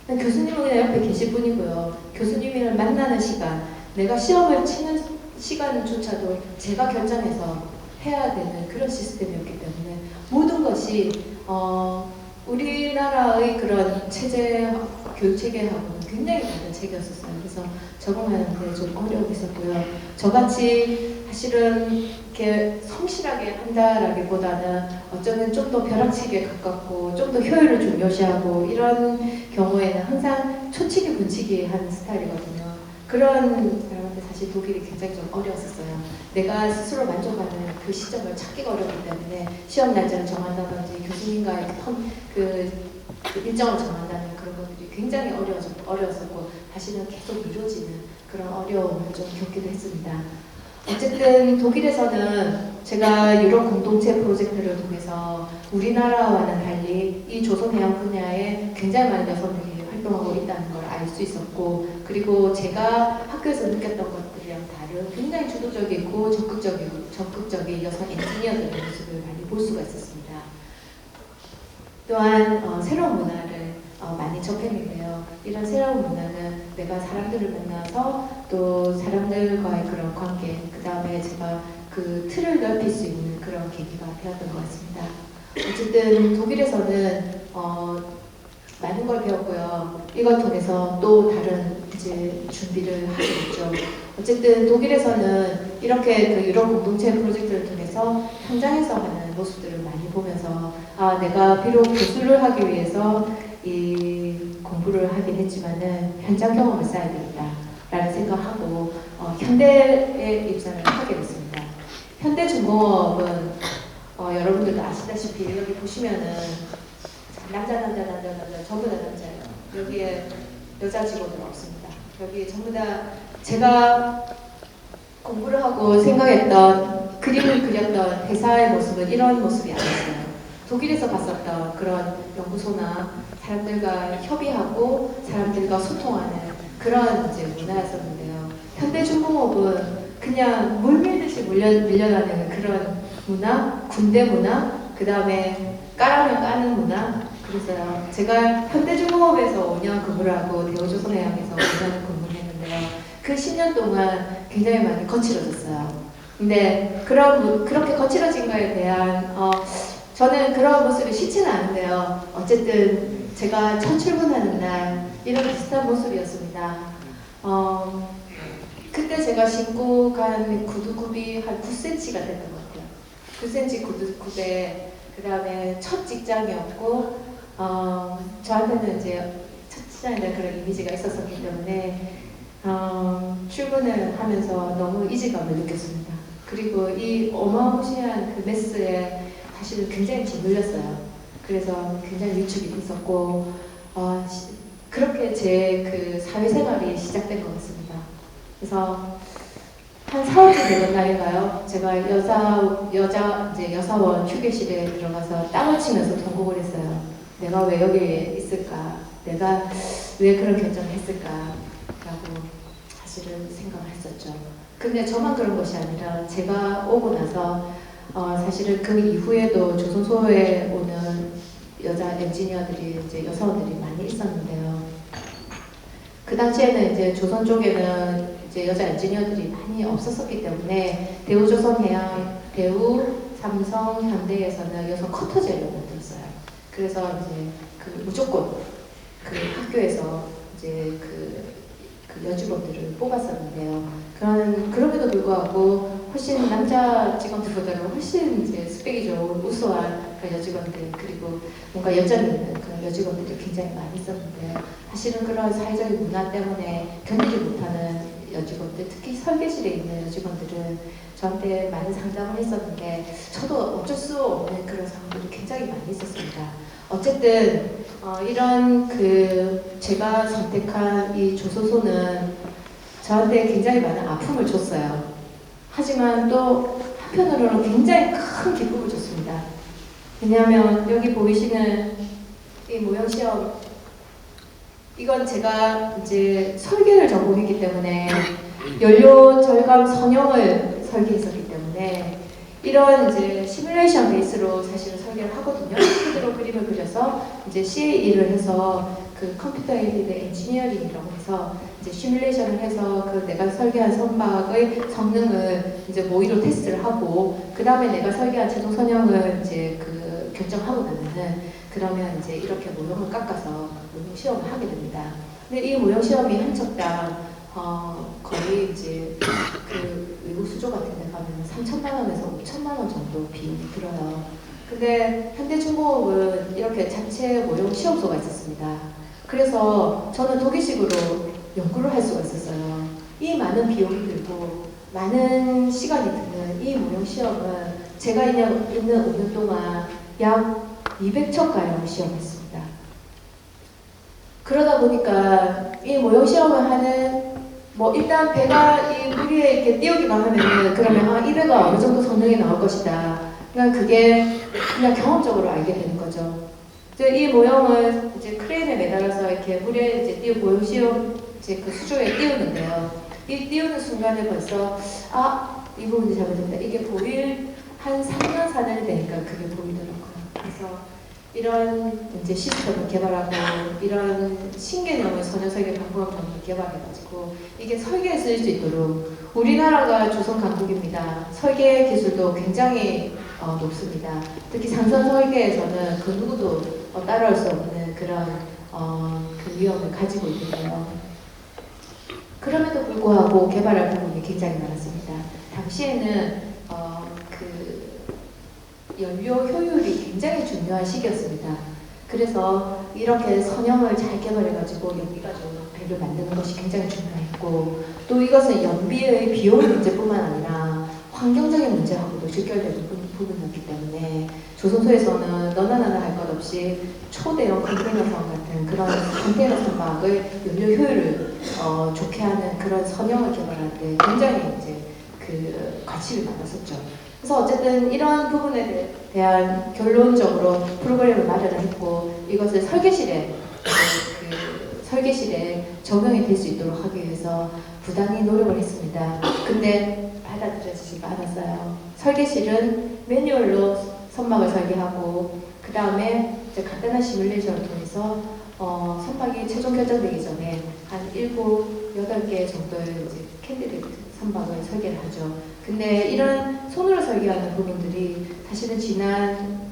교수님은 그냥 옆에 계실 뿐이고요. 교수님을 만나는 시간, 내가 시험을 치는 시간조차도 제가 결정해서 해야 되는 그런 시스템이었기 때문에 모든 것이 우리나라의 그런 교육 체계하고는 굉장히 다른 체계였었어요. 그래서 적응하는데 좀 어려움이 있었고요. 저같이 사실은 이렇게 성실하게 한다라기보다는 어쩌면 좀 더 벼락치기에 가깝고 좀 더 효율을 중요시하고 이런 경우에는 항상 초치기 분치기 하는 스타일이거든요. 그런 사람한테 사실 독일이 굉장히 좀 어려웠었어요. 내가 스스로 만족하는 그 시점을 찾기가 어렵기 때문에 시험 날짜를 정한다든지 교수님과의 그 일정을 정한다는 그런 것들이 굉장히 어려웠었고 사실은 계속 미뤄지는 그런 어려움을 좀 겪기도 했습니다. 어쨌든 독일에서는 제가 유럽 공동체 프로젝트를 통해서 우리나라와는 달리 이 조선해양 분야에 굉장히 많은 여성들이 활동하고 있다는 걸 알 수 있었고, 그리고 제가 학교에서 느꼈던 것들이랑 다른 굉장히 주도적이고 적극적인 여성 엔지니어들의 모습을 많이 볼 수가 있었습니다. 또한 새로운 문화를 많이 접했는데요. 이런 새로운 문화는 내가 사람들을 만나서 또 사람들과의 그런 관계, 그 다음에 제가 그 틀을 넓힐 수 있는 그런 계기가 되었던 것 같습니다. 어쨌든 독일에서는 많은 걸 배웠고요. 이걸 통해서 또 다른 이제 준비를 하게 됐죠. 어쨌든 독일에서는 이렇게 그 유럽 공동체 프로젝트를 통해서 현장에서 하는 모습들을 많이 보면서 아, 내가 비록 교수를 하기 위해서 이 공부를 하긴 했지만은 현장 경험을 쌓아야 되겠다라는 생각하고 현대에 입사를 하게 됐습니다. 현대중공업은 여러분들도 아시다시피 여기 보시면은 남자 전부 다 남자예요. 여기에 여자 직원은 없습니다. 여기 전부 다 제가 공부를 하고 생각했던 그림을 그렸던 회사의 모습은 이런 모습이 아니었어요. 독일에서 봤었던 그런 연구소나 사람들과 협의하고 사람들과 소통하는 그런 이제 문화였었는데요. 현대중공업은 그냥 물 밀듯이 밀려나는 그런 문화, 군대 문화, 그 다음에 까라면 까는 문화. 그래서요. 제가 현대중공업에서 5년 근무를 하고 대우조선해양에서 5년 근무를 했는데요. 그 10년 동안 굉장히 많이 거칠어졌어요. 근데 그렇게 거칠어진 거에 대한 저는 그런 모습이 싫지는 않은데요. 어쨌든 제가 첫 출근하는 날 이런 비슷한 모습이었습니다. 그때 제가 신고 간 구두굽이 한 9cm가 됐던 것 같아요. 9cm 구두굽에 그 다음에 첫 직장이었고 저한테는 이제 첫 직장이라는 그런 이미지가 있었기 때문에 출근을 하면서 너무 이질감을 느꼈습니다. 그리고 이 어마무시한 그 메스에 사실은 굉장히 짓눌렸어요. 그래서 굉장히 위축이 있었고 그렇게 제 그 사회생활이 시작된 것 같습니다. 그래서 한 4월쯤 되던 날인가요? 제가 이제 여사원 휴게실에 들어가서 땅을 치면서 통곡을 했어요. 내가 왜 여기에 있을까? 내가 왜 그런 결정을 했을까? 라고 사실은 생각을 했었죠. 근데 저만 그런 것이 아니라 제가 오고 나서 사실은 그 이후에도 조선소에 오는 여자 엔지니어들이 이제 여사원들이 많이 있었는데요. 그 당시에는 이제 조선 쪽에는 이제 여자 엔지니어들이 많이 없었었기 때문에 대우조선해양, 대우, 삼성, 현대에서는 여성 커터 제를 만들었어요. 그래서 이제 그 무조건 그 학교에서 이제 그 여직원들을 뽑았었는데요. 그럼에도 불구하고 훨씬 남자 직원들보다는 훨씬 이제 스펙이 좋은 우수한 그런 여직원들, 그리고 뭔가 열정이 있는 그런 여직원들이 굉장히 많이 있었는데, 사실은 그런 사회적인 문화 때문에 견디지 못하는 여직원들, 특히 설계실에 있는 여직원들은 저한테 많은 상담을 했었는데 저도 어쩔 수 없는 그런 상황들이 굉장히 많이 있었습니다. 어쨌든 이런 제가 선택한 이 조선소는 저한테 굉장히 많은 아픔을 줬어요. 하지만 또 한편으로는 굉장히 큰 기쁨을 줬습니다. 왜냐하면 여기 보이시는 이 모형 시험, 이건 제가 이제 설계를 전공했기 때문에 연료 절감 선형을 설계했었기 때문에 이런 이제 시뮬레이션 베이스로 사실은 설계를 하거든요. 그대로 그림을 그려서 이제 CAE를 해서 그 컴퓨터 에이디드 엔지니어링이라고 해서 이제 시뮬레이션을 해서 그 내가 설계한 선박의 성능을 이제 모의로 테스트를 하고, 그 다음에 내가 설계한 최종 선형을 이제 그 결정하고 나면은 그러면 이제 이렇게 모형을 깎아서 모형 시험을 하게 됩니다. 근데 이 모형 시험이 한 척당 거의 이제 그 외국 수조 같은 데 가면 3천만 원에서 5천만 원 정도 비용이 들어요. 근데 현대중공업은 이렇게 자체 모형 시험소가 있었습니다. 그래서 저는 독일식으로 연구를 할 수가 있었어요. 이 많은 비용이 들고 많은 시간이 드는 이 모형 시험은 제가 있는 5년 동안 약 200척가량 시험했습니다. 그러다 보니까 이 모형 시험을 하는 뭐 일단 배가 이 물 위에 이렇게 띄우기만 하면은 그러면 이 배가 어느 정도 성능이 나올 것이다. 그냥 그게 그냥 경험적으로 알게 되는 거죠. 이제 이 모형을 이제 크레인에 매달아서 이렇게 물에 이제 모형 시험 이제 그 수조에 띄우는데요. 이 띄우는 순간에 벌써 이 부분이 잘못된다. 이게 보일 한 3년 4년이 되니까 그게 보이더라고요. 그래서 이런 이제 시스템을 개발하고 이런 신개념을 선형설계 방법을 개발해가지고 이게 설계에 쓰일 수 있도록 우리나라가 조선 강국입니다. 설계 기술도 굉장히 높습니다. 특히 상선 설계에서는 그 누구도 따라올 수 없는 그런 그 위험을 가지고 있는데요. 그럼에도 불구하고 개발할 부분이 굉장히 많았습니다. 당시에는 연료 효율이 굉장히 중요한 시기였습니다. 그래서 이렇게 선형을 잘 개발해가지고 연비가지고 배를 만드는 것이 굉장히 중요했고 또 이것은 연비의 비용 문제뿐만 아니라 환경적인 문제하고도 직결되는 부분이었기 때문에 조선소에서는 너나 나나 할 것 없이 초대형 컨테이너선 같은 그런 컨테이너 선박을 연료 효율을 좋게 하는 그런 선형을 개발할 때 굉장히 이제 그 가치를 받았었죠. 그래서 어쨌든 이런 부분에 대한 결론적으로 프로그램을 마련을 했고 이것을 설계실에 적용이 될 수 있도록 하기 위해서 부단히 노력을 했습니다. 근데 받아들여지지가 않았어요. 설계실은 매뉴얼로 선박을 설계하고 그 다음에 이제 간단한 시뮬레이션을 통해서 선박이 최종 결정되기 전에 한 7, 8개 정도의 이제 캔디데이트 선박을 설계를 하죠. 근데 이런 손으로 설계하는 부분들이 사실은 지난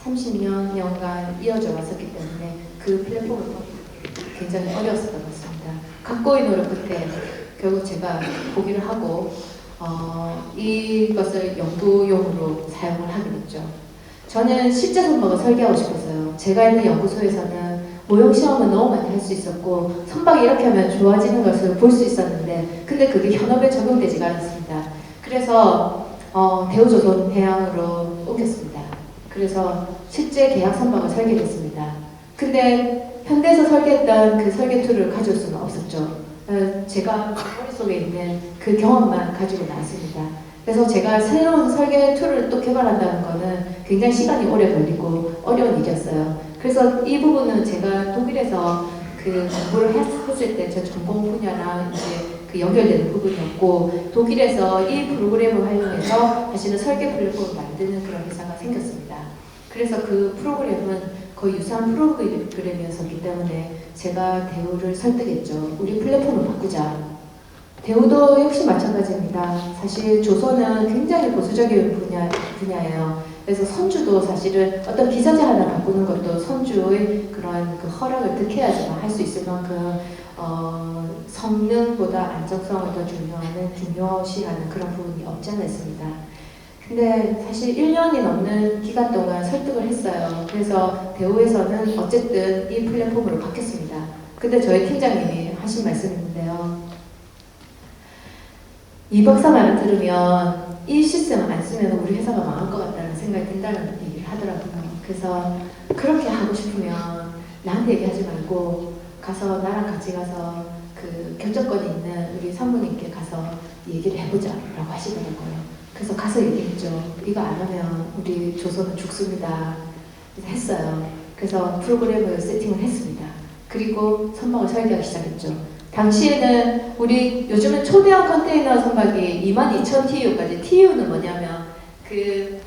30년간 이어져 왔었기 때문에 그 플랫폼을 굉장히 어려웠었던 것 같습니다. 각고의 노력 끝에 결국 제가 포기를 하고 이것을 연구용으로 사용을 하게 됐죠. 저는 실제 선박을 설계하고 싶었어요. 제가 있는 연구소에서는 모형 시험은 너무 많이 할 수 있었고 선박이 이렇게 하면 좋아지는 것을 볼 수 있었는데 근데 그게 현업에 적용되지가 않았습니다. 그래서 대우조선해양으로 옮겼습니다. 그래서 실제 계약 선박을 설계했습니다. 근데 현대에서 설계했던 그 설계 툴을 가져올 수는 없었죠. 제가 머릿속에 있는 그 경험만 가지고 나왔습니다. 그래서 제가 새로운 설계 툴을 또 개발한다는 거는 굉장히 시간이 오래 걸리고 어려운 일이었어요. 그래서 이 부분은 제가 독일에서 그 공부를 했을 때 제 전공 분야랑 이제 그 연결되는 부분이었고 독일에서 이 프로그램을 활용해서 사실은 설계 플랫폼을 만드는 그런 회사가 생겼습니다. 그래서 그 프로그램은 거의 유사한 프로그램이었기 때문에 제가 대우를 설득했죠. 우리 플랫폼을 바꾸자. 대우도 역시 마찬가지입니다. 사실 조선은 굉장히 보수적인 분야예요. 그래서 선주도 사실은 어떤 기사제 하나 바꾸는 것도 선주의 그런 그 허락을 득해야지만 할 수 있을 만큼 성능보다 안정성을 더 중요시하는 그런 부분이 없지 않아 있습니다. 근데 사실 1년이 넘는 기간 동안 설득을 했어요. 그래서 대우에서는 어쨌든 이 플랫폼으로 바뀌었습니다. 근데 저희 팀장님이 하신 말씀이 있는데요. 이 박사 말을 들으면 이 시스템을 안 쓰면 우리 회사가 망할 것 같다는 생각이 든다는 얘기를 하더라고요. 그래서 그렇게 하고 싶으면 나한테 얘기하지 말고 가서 나랑 같이 가서 그 결정권이 있는 우리 사모님께 가서 얘기를 해보자 라고 하시더라고요. 그래서 가서 얘기했죠. 이거 안 하면 우리 조선은 죽습니다. 그래서 했어요. 그래서 프로그램을 세팅을 했습니다. 그리고 선박을 설계하기 시작했죠. 당시에는 우리 요즘은 초대형 컨테이너 선박이 22,000 TU까지 TU는 뭐냐면 그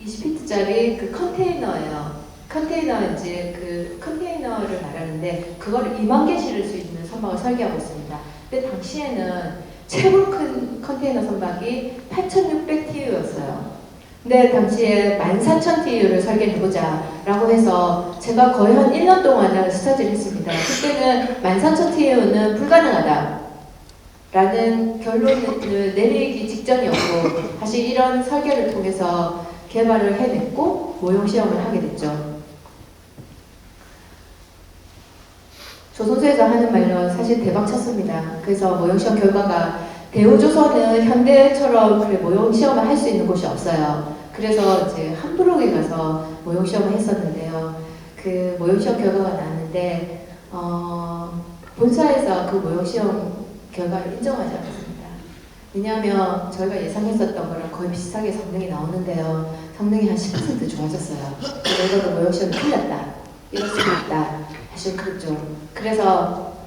20피트짜리 그 컨테이너예요. 컨테이너 이제 그 컨테이너를 말하는데 그거를 2만 개 실을 수 있는 선박을 설계하고 있습니다. 근데 당시에는 최고 큰 컨테이너 선박이 8,600 TU였어요. 근데 당시에 14,000 TU를 설계해보자 라고 해서 제가 거의 한 1년 동안을 스터디를 했습니다. 그때는 14,000 TU는 불가능하다 라는 결론을 내리기 직전이었고 사실 이런 설계를 통해서 개발을 해냈고 모형 시험을 하게 됐죠. 조선소에서 하는 말로 사실 대박 쳤습니다. 그래서 모형 시험 결과가 대우조선은 현대처럼 그래 모형 시험을 할 수 있는 곳이 없어요. 그래서 이제 함부르크에 가서 모형 시험을 했었는데요. 그 모형 시험 결과가 나왔는데 본사에서 그 모형 시험 결과를 인정하지 않았습니다. 왜냐하면 저희가 예상했었던 거랑 거의 비슷하게 성능이 나오는데요. 성능이 한 10% 좋아졌어요. 이거는 모형시험이 틀렸다. 이럴 수도 있다. 사실 그렇죠. 그래서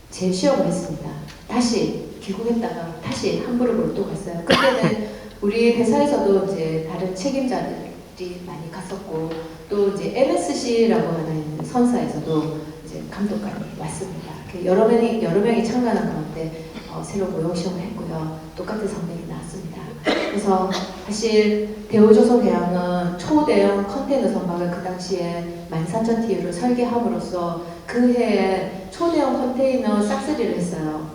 재시험을 했습니다. 다시 귀국했다가 다시 함부르크로 또 갔어요. 그때는 우리 회사에서도 이제 다른 책임자들이 많이 갔었고 또 이제 MSC라고 하는 선사에서도 이제 감독관이 왔습니다. 여러 명이 참가하는 가운데 새로 모형 시험을 했고요. 똑같은 성능이 나왔습니다. 그래서 사실 대우조선해양은 초대형 컨테이너 선박을 그 당시에 13,000TU를 설계함으로써 그 해에 초대형 컨테이너 싹쓸이를 했어요.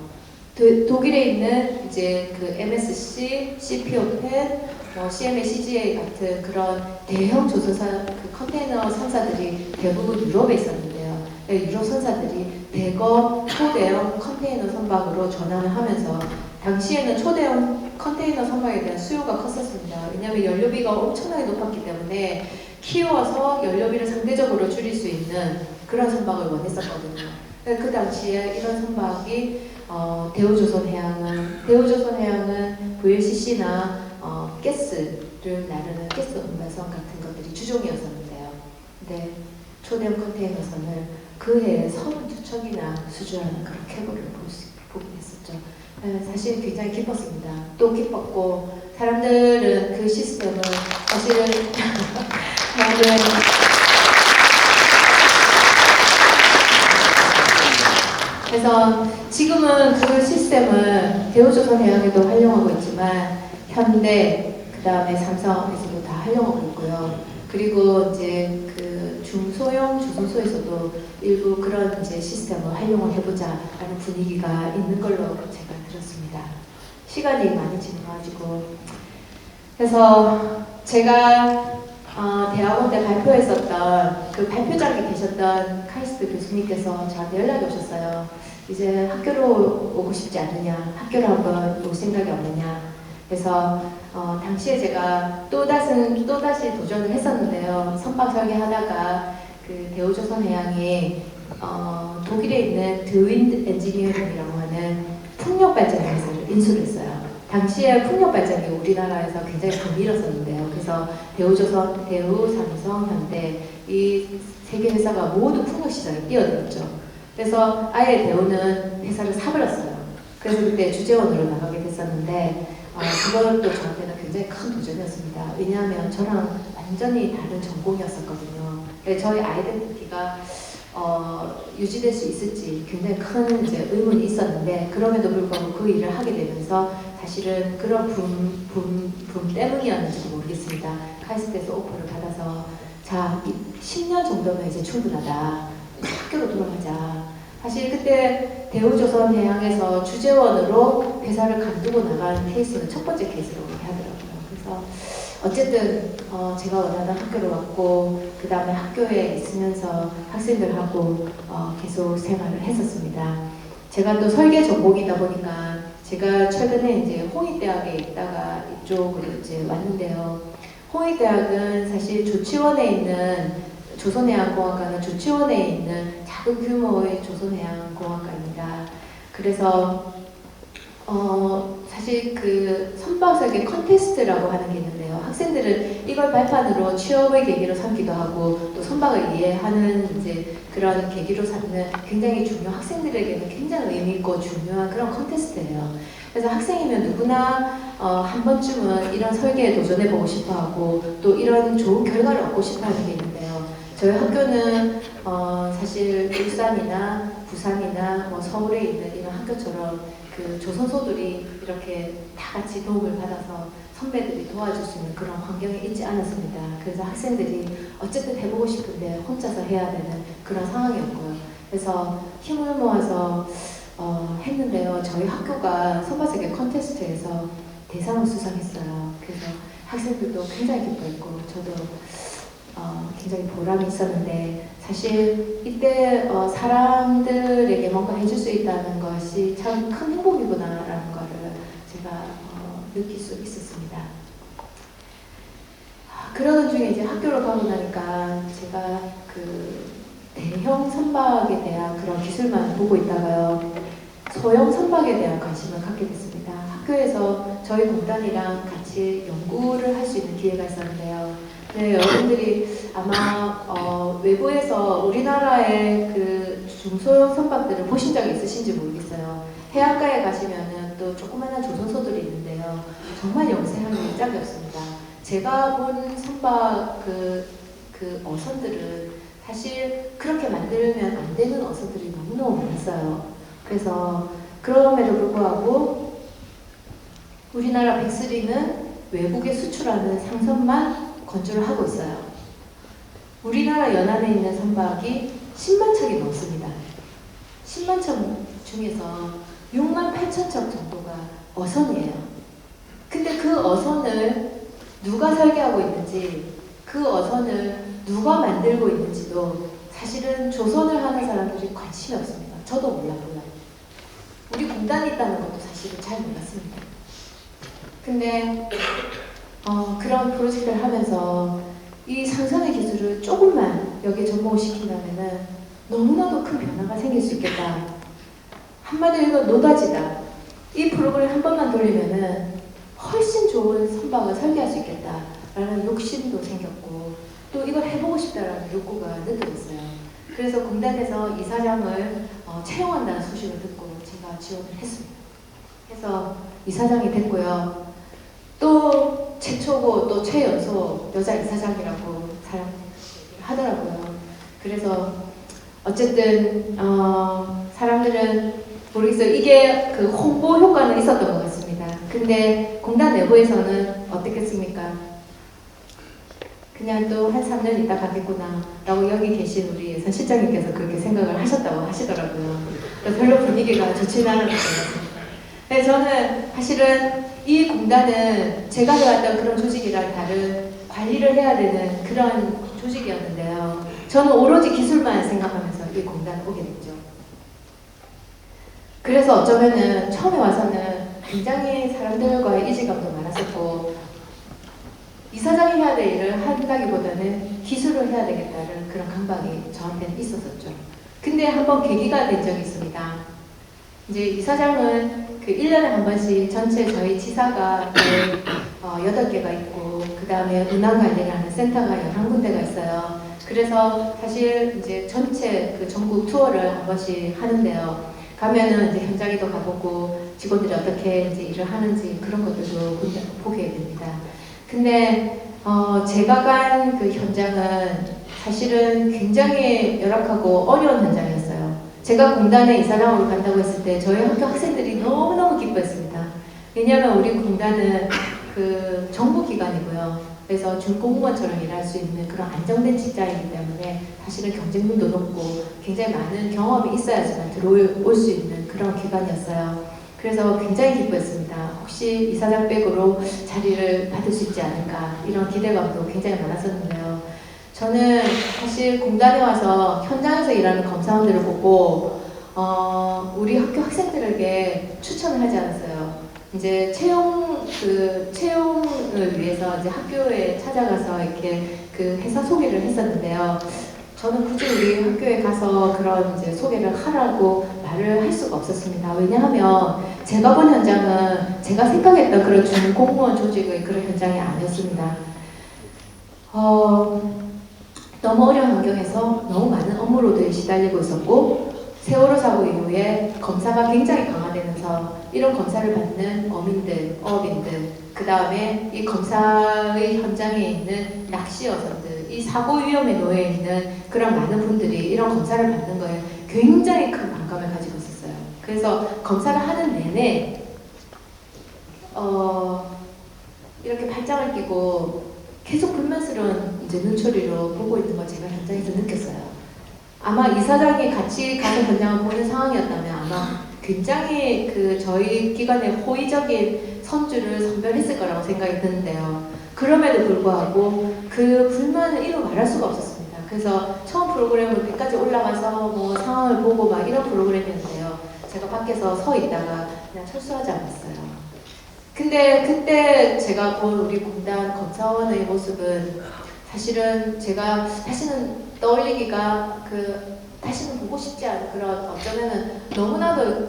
독일에 있는 이제 그 MSC, CPO펜, CMA, CGA 같은 그런 대형 조선사 그 컨테이너 선사들이 대부분 유럽에 있었는데요. 유럽 선사들이 대거 초대형 컨테이너 선박으로 전환을 하면서 당시에는 초대형 컨테이너 선박에 대한 수요가 컸었습니다. 왜냐하면 연료비가 엄청나게 높았기 때문에 키워서 연료비를 상대적으로 줄일 수 있는 그런 선박을 원했었거든요. 그 당시에 이런 선박이 대우조선해양은 VLCC나 가스를 나르는 가스 운반선 같은 것들이 주종이었었는데요. 근데 초대형 컨테이너선을 그 해에 32척이나 수주하는 그런 쾌거를 보긴 했었죠. 사실 굉장히 기뻤습니다. 또 기뻤고 사람들은 그 시스템을 사실은 그래서 지금은 그 시스템을 대우조선해양에도 활용하고 있지만 현대, 그 다음에 삼성에서도 다 활용하고 있고요. 그리고 이제 그 중소형 조선소에서도 일부 그런 이제 시스템을 활용을 해보자라는 분위기가 있는 걸로 제가 들었습니다. 시간이 많이 지나가지고 그래서 제가 대학원 때 발표했었던 그 발표장에 계셨던 카이스트 교수님께서 저한테 연락이 오셨어요. 이제 학교로 오고 싶지 않느냐, 학교로 한번 올 생각이 없느냐. 그래서 당시에 제가 또다시 도전을 했었는데요. 선박 설계하다가 그 대우조선해양이 독일에 있는 드윈드 엔지니어링이라고 하는 풍력 발전 회사를 인수를 했어요. 당시에 풍력 발전이 우리나라에서 굉장히 불밀었었는데요. 그래서 대우조선, 대우, 삼성, 현대 이 세 개 회사가 모두 풍력 시장에 뛰어들었죠. 그래서 아예 대우는 회사를 사버렸어요. 그래서 그때 주재원으로 나가게 됐었는데 그것도 저한테는 굉장히 큰 도전이었습니다. 왜냐하면 저랑 완전히 다른 전공이었었거든요. 저희 아이덴티티가 유지될 수 있을지 굉장히 큰 이제 의문이 있었는데 그럼에도 불구하고 그 일을 하게 되면서 사실은 그런 붐 때문이었는지도 모르겠습니다. 카이스트에서 오퍼를 받아서 자 10년 정도면 이제 충분하다. 학교로 돌아가자. 사실 그때 대우조선해양에서 주재원으로 회사를 감두고 나간 케이스는 첫 번째 케이스라고 하더라고요. 그래서 어쨌든 제가 원하는 학교로 왔고 그 다음에 학교에 있으면서 학생들하고 계속 생활을 했었습니다. 제가 또 설계 전공이다 보니까 제가 최근에 이제 홍익대학에 있다가 이쪽으로 이제 왔는데요. 홍익대학은 사실 조치원에 있는 조선해양공학과는 조치원에 있는 작은 규모의 조선해양공학과입니다. 그래서 사실 그 선박설계 컨테스트라고 하는 게 있는데요. 학생들은 이걸 발판으로 취업의 계기로 삼기도 하고 또 선박을 이해하는 이제 그런 계기로 삼는 굉장히 학생들에게는 굉장히 의미 있고 중요한 그런 컨테스트예요. 그래서 학생이면 누구나 한 번쯤은 이런 설계에 도전해보고 싶어하고 또 이런 좋은 결과를 얻고 싶어하는 게 있는데요. 저희 학교는 사실 울산이나 부산이나 서울에 있는 이런 학교처럼 그 조선소들이 이렇게 다 같이 도움을 받아서 선배들이 도와줄 수 있는 그런 환경에 있지 않았습니다. 그래서 학생들이 어쨌든 해보고 싶은데 혼자서 해야 되는 그런 상황이었고요. 그래서 힘을 모아서 했는데요. 저희 학교가 선박설계 컨테스트에서 대상을 수상했어요. 그래서 학생들도 굉장히 기뻐했고 저도 굉장히 보람이 있었는데 사실 이때 사람들에게 뭔가 해줄 수 있다는 것이 참 큰 행복이구나라는 것을 제가 느낄 수 있었습니다. 그러던 중에 이제 학교로 가고 나니까 제가 그 대형 선박에 대한 그런 기술만 보고 있다가요. 소형 선박에 대한 관심을 갖게 됐습니다. 학교에서 저희 공단이랑 같이 연구를 할 수 있는 기회가 있었는데요. 네, 여러분들이 아마 외부에서 우리나라의 그 중소형 선박들을 보신 적이 있으신지 모르겠어요. 해안가에 가시면은 또 조그마한 조선소들이 있는데요. 정말 영세함이 짝이 없습니다. 제가 본 선박 그 어선들은 사실 그렇게 만들면 안 되는 어선들이 너무너무 많았어요. 그래서 그럼에도 불구하고 우리나라 백스리는 외국에 수출하는 상선만 건조를 하고 있어요. 우리나라 연안에 있는 선박이 10만 척이 넘습니다. 10만 척 중에서 6만 8천 척 정도가 어선이에요. 근데 그 어선을 누가 설계하고 있는지, 그 어선을 누가 만들고 있는지도 사실은 조선을 하는 사람들이 관심이 없습니다. 저도 몰랐고요. 우리 공단이 있다는 것도 사실은 잘 몰랐습니다. 근데 그런 프로젝트를 하면서 이 상선의 기술을 조금만 여기에 접목을 시킨다면은 너무나도 큰 변화가 생길 수 있겠다. 한마디로 이거 노다지다. 이 프로그램 한 번만 돌리면은 훨씬 좋은 선박을 설계할 수 있겠다라는 욕심도 생겼고 또 이걸 해보고 싶다라는 욕구가 느껴졌어요. 그래서 공단에서 이사장을 채용한다는 소식을 듣고 제가 지원을 했습니다. 그래서 이사장이 됐고요. 또 최초고 또 최연소 여자 이사장이라고 사람들이 하더라고요. 그래서 어쨌든 사람들은 모르겠어요. 이게 그 홍보 효과는 있었던 것 같습니다. 근데 공단 내부에서는 어떻겠습니까? 그냥 또 한 3년 있다 가겠구나 라고 여기 계신 우리 예선 실장님께서 그렇게 생각을 하셨다고 하시더라고요. 별로 분위기가 좋지는 않았던 것 같습니다. 네, 저는 사실은 이 공단은 제가 해왔던 그런 조직이랑 다른 관리를 해야 되는 그런 조직이었는데요. 저는 오로지 기술만 생각하면서 이 공단에 오게 됐죠. 그래서 어쩌면은 처음에 와서는 굉장히 사람들과의 이질감도 많았었고 이사장이 해야 될 일을 한다기보다는 기술을 해야 되겠다는 그런 강박이 저한테는 있었었죠. 근데 한번 계기가 된 적이 있습니다. 이제 이사장은 그 1년에 한 번씩 전체 저희 지사가 8개가 있고 그 다음에 문화 관리를 하는 센터가 11군데가 있어요. 그래서 사실 이제 전체 그 전국 투어를 한 번씩 하는데요. 가면은 이제 현장에도 가보고 직원들이 어떻게 이제 일을 하는지 그런 것들도 보게 됩니다. 근데 제가 간 그 현장은 사실은 굉장히 열악하고 어려운 현장이었어요. 제가 공단에 이사장으로 간다고 했을 때 저희 학교 학생들이 너무너무 기뻐했습니다. 왜냐하면 우리 공단은 그 정부기관이고요. 그래서 준공무원처럼 일할 수 있는 그런 안정된 직장이기 때문에 사실은 경쟁률도 높고 굉장히 많은 경험이 있어야지만 들어올 수 있는 그런 기관이었어요. 그래서 굉장히 기뻐했습니다. 혹시 이사장백으로 자리를 받을 수 있지 않을까 이런 기대감도 굉장히 많았었는데요. 저는 사실 공단에 와서 현장에서 일하는 검사원들을 보고 우리 학교 학생들에게 추천을 하지 않았어요. 이제 채용을 위해서 이제 학교에 찾아가서 이렇게 그 회사 소개를 했었는데요. 저는 굳이 우리 학교에 가서 그런 이제 소개를 하라고 말을 할 수가 없었습니다. 왜냐하면 제가 본 현장은 제가 생각했던 그런 준공무원 조직의 그런 현장이 아니었습니다. 너무 어려운 환경에서 너무 많은 업무로들이 시달리고 있었고 세월호 사고 이후에 검사가 굉장히 강화되면서 이런 검사를 받는 어민들, 어업인들 그 다음에 이 검사의 현장에 있는 낚시어선들 이 사고 위험에 놓여 있는 그런 많은 분들이 이런 검사를 받는 거에 굉장히 큰 반감을 가지고 있었어요. 그래서 검사를 하는 내내 이렇게 팔짱을 끼고 계속 불만스러운 이제 눈초리로 보고 있는 걸 제가 현장에서 느꼈어요. 아마 이사장이 같이 가서 현장을 보는 상황이었다면 아마 굉장히 그 저희 기관의 호의적인 선주를 선별했을 거라고 생각이 드는데요. 그럼에도 불구하고 그 불만을 이루 말할 수가 없었습니다. 그래서 처음 프로그램으로 100까지 올라가서 뭐 상황을 보고 막 이런 프로그램이었는데요. 제가 밖에서 서 있다가 그냥 철수하지 않았어요. 근데 그때 제가 본 우리 공단 검사원의 모습은 사실은 제가 다시는 떠올리기가 다시는 보고 싶지 않은 그런 어쩌면은 너무나도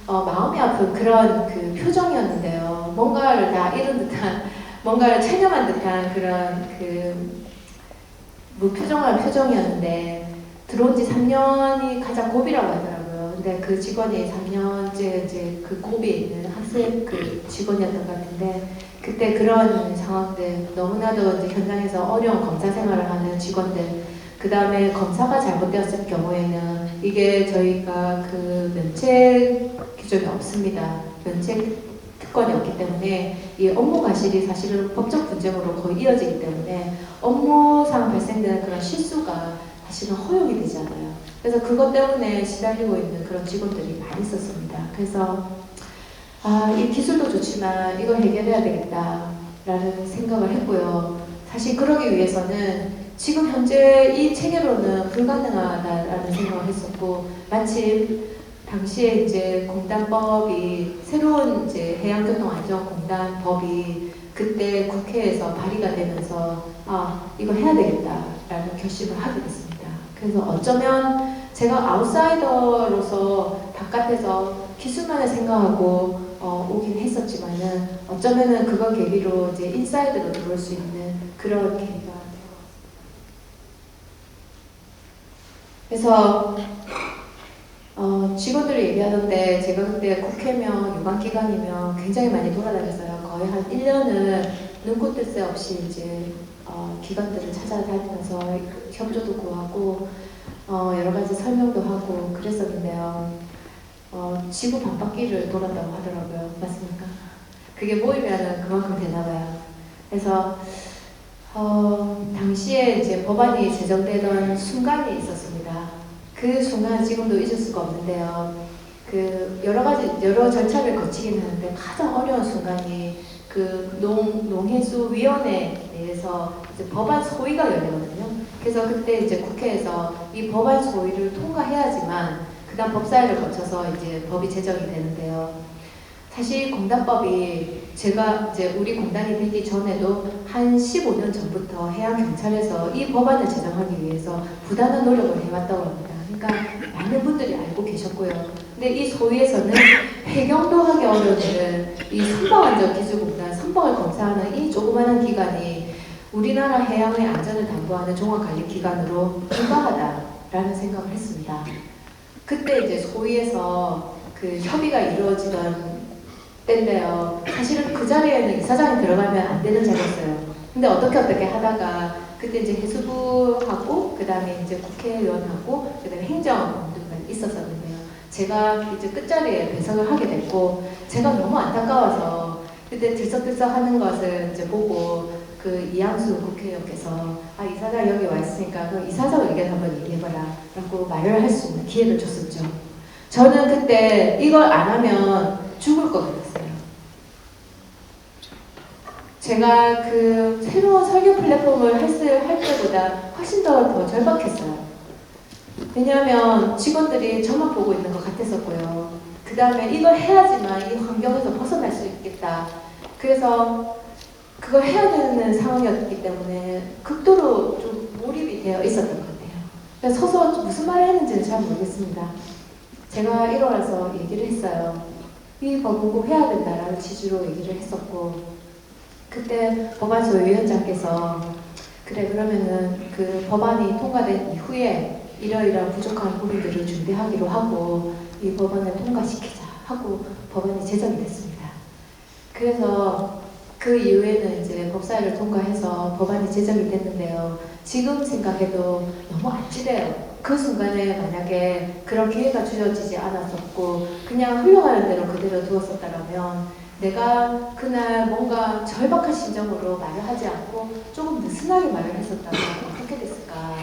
마음이 아픈 그런 그 표정이었는데요. 뭔가를 다 잃은 듯한, 뭔가를 체념한 듯한 그런 무표정한 표정이었는데 들어온 지 3년이 가장 고비라고 하더라고요. 근데 그 직원이 3년째 이제 그 고비에 있는 학생 그 직원이었던 것 같은데 그때 그런 상황들 너무나도 이제 현장에서 어려운 검사 생활을 하는 직원들 그 다음에 검사가 잘못되었을 경우에는 이게 저희가 그 면책 기준이 없습니다. 면책 특권이 없기 때문에 이 업무 과실이 사실은 법적 분쟁으로 거의 이어지기 때문에 업무상 발생되는 그런 실수가 사실은 허용이 되지 않아요. 그래서 그것 때문에 시달리고 있는 그런 직원들이 많이 있었습니다. 그래서 이 기술도 좋지만 이걸 해결해야 되겠다라는 생각을 했고요. 사실 그러기 위해서는 지금 현재 이 체계로는 불가능하다라는 생각을 했었고 마침 당시에 이제 공단법이 새로운 이제 해양교통안전공단 법이 그때 국회에서 발의가 되면서 이거 해야 되겠다라는 결심을 하게 됐습니다. 그래서 어쩌면 제가 아웃사이더로서 바깥에서 기술만을 생각하고 오긴 했었지만은 어쩌면은 그걸 계기로 이제 인사이드로 들어올 수 있는 그런 계기가 되었습니다. 그래서 직원들이 얘기하던데 제가 그때 국회면 유관기관이면 굉장히 많이 돌아다녔어요. 거의 한 1년은 눈코 뜰 새 없이 이제 기관들을 찾아다니면서 협조도 구하고 여러 가지 설명도 하고 그랬었는데요. 지구 반바퀴를 돌았다고 하더라고요. 맞습니까? 그게 모이면은 그만큼 되나봐요. 그래서 당시에 이제 법안이 제정되던 순간이 있었습니다. 그 순간 지금도 잊을 수가 없는데요. 여러 절차를 거치긴 하는데 가장 어려운 순간이 농해수위원회 내에서 이제 법안 소위가 열리거든요. 그래서 그때 이제 국회에서 이 법안 소위를 통과해야지만 그다음 법사위를 거쳐서 이제 법이 제정이 되는데요. 사실 공단법이 제가 이제 우리 공단이 되기 전에도 한 15년 전부터 해양경찰에서 이 법안을 제정하기 위해서 부단한 노력을 해왔다고 합니다. 그러니까 많은 분들이 알고 계셨고요. 근데 이 소위에서는 해경도 하기 어려운 일을 이 선박안전기술공단 선박을 검사하는 이 조그마한 기관이 우리나라 해양의 안전을 담보하는 종합관리기관으로 불가하다라는 생각을 했습니다. 그때 이제 소위에서 그 협의가 이루어지던 때인데요. 사실은 그 자리에는 이사장이 들어가면 안 되는 자리였어요. 근데 어떻게 하다가 그때 이제 해수부하고 그 다음에 이제 국회의원하고 그 다음에 행정분들만 있었었는데요. 제가 이제 끝자리에 배석을 하게 됐고 제가 너무 안타까워서 그때 들썩들썩 하는 것을 이제 보고 그 이양수 국회의원께서 이사장 여기 와 있으니까 그 이사장 의견 한번 얘기해봐라 라고 말을 할 수 있는 기회를 줬었죠. 저는 그때 이걸 안 하면 죽을 것 같았어요. 제가 그 새로운 설교 플랫폼을 할 때보다 훨씬 더 절박했어요. 왜냐하면 직원들이 저만 보고 있는 것 같았었고요. 그 다음에 이걸 해야지만 이 환경에서 벗어날 수 있겠다. 그래서 그걸 해야 되는 상황이었기 때문에 극도로 좀 몰입이 되어 있었던 것 같아요. 그래서 서서 무슨 말을 했는지는 잘 모르겠습니다. 제가 일어나서 얘기를 했어요. 이 법은 꼭 해야 된다라는 취지로 얘기를 했었고 그때 법안소위원장께서 그래 그러면은 그 법안이 통과된 이후에 이러이러한 부족한 부분들을 준비하기로 하고 이 법안을 통과시키자 하고 법안이 제정이 됐습니다. 그래서 그 이후에는 이제 법사위를 통과해서 법안이 제정이 됐는데요. 지금 생각해도 너무 아찔해요. 그 순간에 만약에 그런 기회가 주어지지 않았었고 그냥 흘러가는 대로 그대로 두었었다면 내가 그날 뭔가 절박한 심정으로 말을 하지 않고 조금 느슨하게 말을 했었다면 어떻게 됐을까.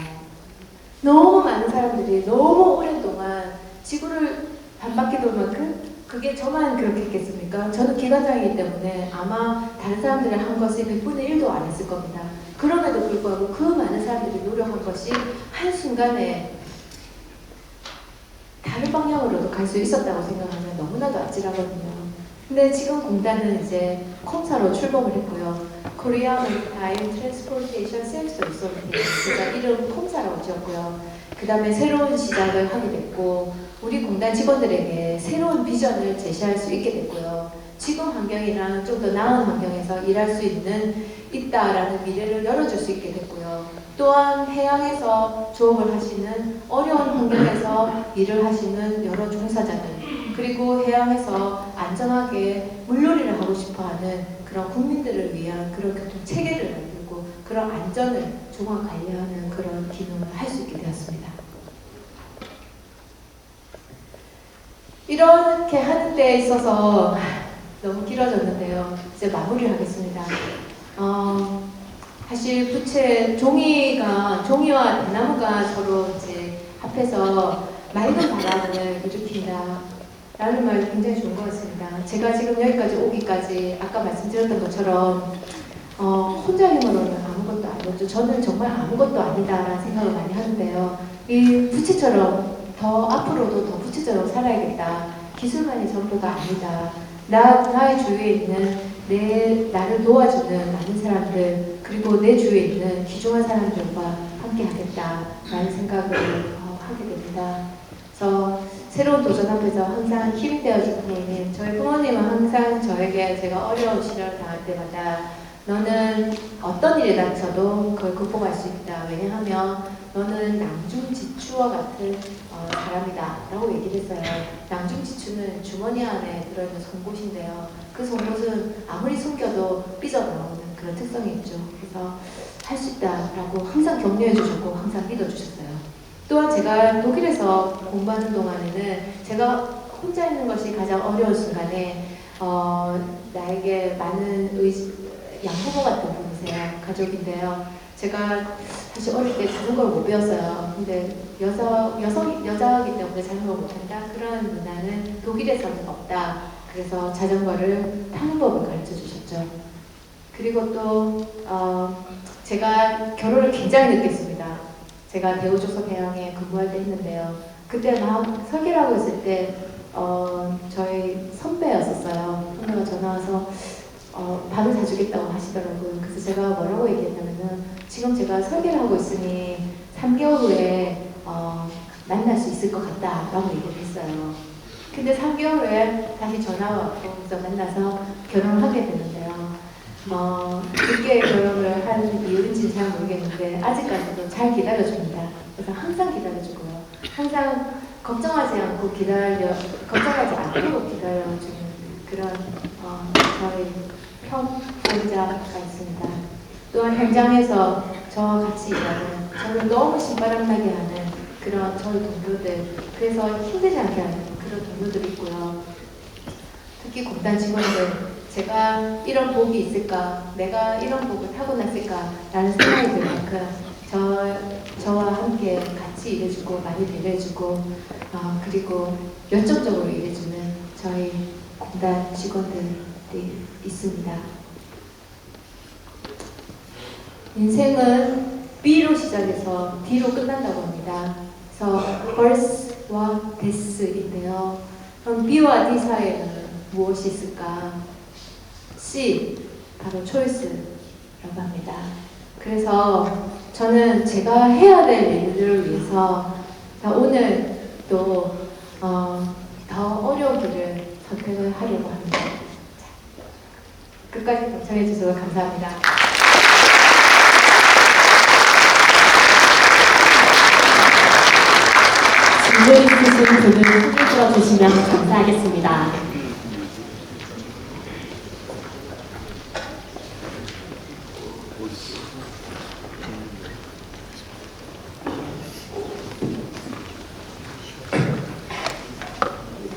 너무 많은 사람들이 너무 오랜 동안 지구를 반바퀴 돌 만큼 그게 저만 그렇게 했겠습니까? 저는 기관장이기 때문에 아마 다른 사람들이 한 것이 100분의 1도 안 했을 겁니다. 그럼에도 불구하고 그 많은 사람들이 노력한 것이 한순간에 다른 방향으로도 갈 수 있었다고 생각하면 너무나도 아찔하거든요. 근데 지금 공단은 이제 콤사로 출범을 했고요. Korea Maritime Transportation Service Authority, 제가 이름 콤사라고 지었고요. 그 다음에 새로운 시작을 하게 됐고, 우리 공단 직원들에게 새로운 비전을 제시할 수 있게 됐고요. 지금 환경이랑 좀 더 나은 환경에서 일할 수 있다라는 미래를 열어줄 수 있게 됐고요. 또한 해양에서 조업을 하시는 어려운 환경에서 일을 하시는 여러 종사자들, 그리고 해양에서 안전하게 물놀이를 하고 싶어하는 그런 국민들을 위한 그런 교통 체계를 만들고 그런 안전을 종합 관리하는 그런 기능을 할 수 있게 되었습니다. 이렇게 하는 데 있어서 너무 길어졌는데요. 이제 마무리를 하겠습니다. 사실 부채 종이와 대나무가 서로 이제 합해서 맑은 바람을 일으킨다 라는 말이 굉장히 좋은 것 같습니다. 제가 지금 여기까지 오기까지 아까 말씀드렸던 것처럼 혼자 힘으로는 아무것도 아니었죠. 저는 정말 아무것도 아니다라는 생각을 많이 하는데요. 이 부채처럼 더 앞으로도 더 부채처럼 살아야겠다. 기술만이 전부가 아니다. 나의 주위에 있는 나를 도와주는 많은 사람들, 그리고 내 주위에 있는 귀중한 사람들과 함께 하겠다라는 생각을 하게 됩니다. 그래서 새로운 도전 앞에서 항상 힘이 되어준 부모님, 저희 부모님은 항상 저에게 제가 어려운 시련을 당할 때마다 너는 어떤 일에 닥쳐도 그걸 극복할 수 있다. 왜냐하면 너는 낭중지추와 같은 사람이다 라고 얘기를 했어요. 낭중지추는 주머니 안에 들어있는 송곳인데요. 그 송곳은 아무리 숨겨도 삐져나오는 그런 특성이 있죠. 그래서 할 수 있다라고 항상 격려해 주셨고 항상 믿어주셨어요. 또한 제가 독일에서 공부하는 동안에는 제가 혼자 있는 것이 가장 어려운 순간에 나에게 많은 양부모 같은 분이세요. 가족인데요. 제가 사실 어릴 때 자전거를 못 배웠어요. 근데 여자이기 때문에 자전거 못한다? 그런 문화는 독일에서는 없다. 그래서 자전거를 타는 법을 가르쳐 주셨죠. 그리고 또 제가 결혼을 굉장히 늦게 했습니다. 제가 대우조선해양에 근무할 때 했는데요. 그때 막 설계를 하고 있을 때 저희 선배였었어요. 선배가 전화 와서 밥을 사주겠다고 하시더라고요. 그래서 제가 뭐라고 얘기했냐면은 지금 제가 설계를 하고 있으니 3개월 후에 만날 수 있을 것 같다 라고 얘기를 했어요. 근데 3개월 후에 다시 전화가 왔고 그래서 만나서 결혼을 하게 됐는데요. 늦게 결혼을 한 이유인지는 잘 모르겠는데 아직까지도 잘 기다려줍니다. 그래서 항상 기다려주고요. 항상 걱정하지 않도록 기다려주는 그런 저희 편보자가 있습니다. 또한 현장에서 저와 같이 일하는 저를 너무 신바람나게 하는 그런 저희 동료들, 그래서 힘들지 않게 하는 그런 동료들이 있고요. 특히 공단 직원들, 제가 이런 복이 있을까, 내가 이런 복을 타고났을까라는 생각이 들 만큼 저와 함께 같이 일해주고 많이 배려해주고 그리고 열정적으로 일해주는 저희 공단 직원들이 있습니다. 인생은 B로 시작해서 D로 끝난다고 합니다. 그래서 birth와 death인데요. 그럼 B와 D 사이에는 무엇이 있을까? C, 바로 choice라고 합니다. 그래서 저는 제가 해야 될 일들을 위해서 오늘 또 더 어려운 길을 선택을 하려고 합니다. 끝까지 경청해 주셔서 감사합니다. 질문 있으신 분은 손을 들어주시면 감사하겠습니다.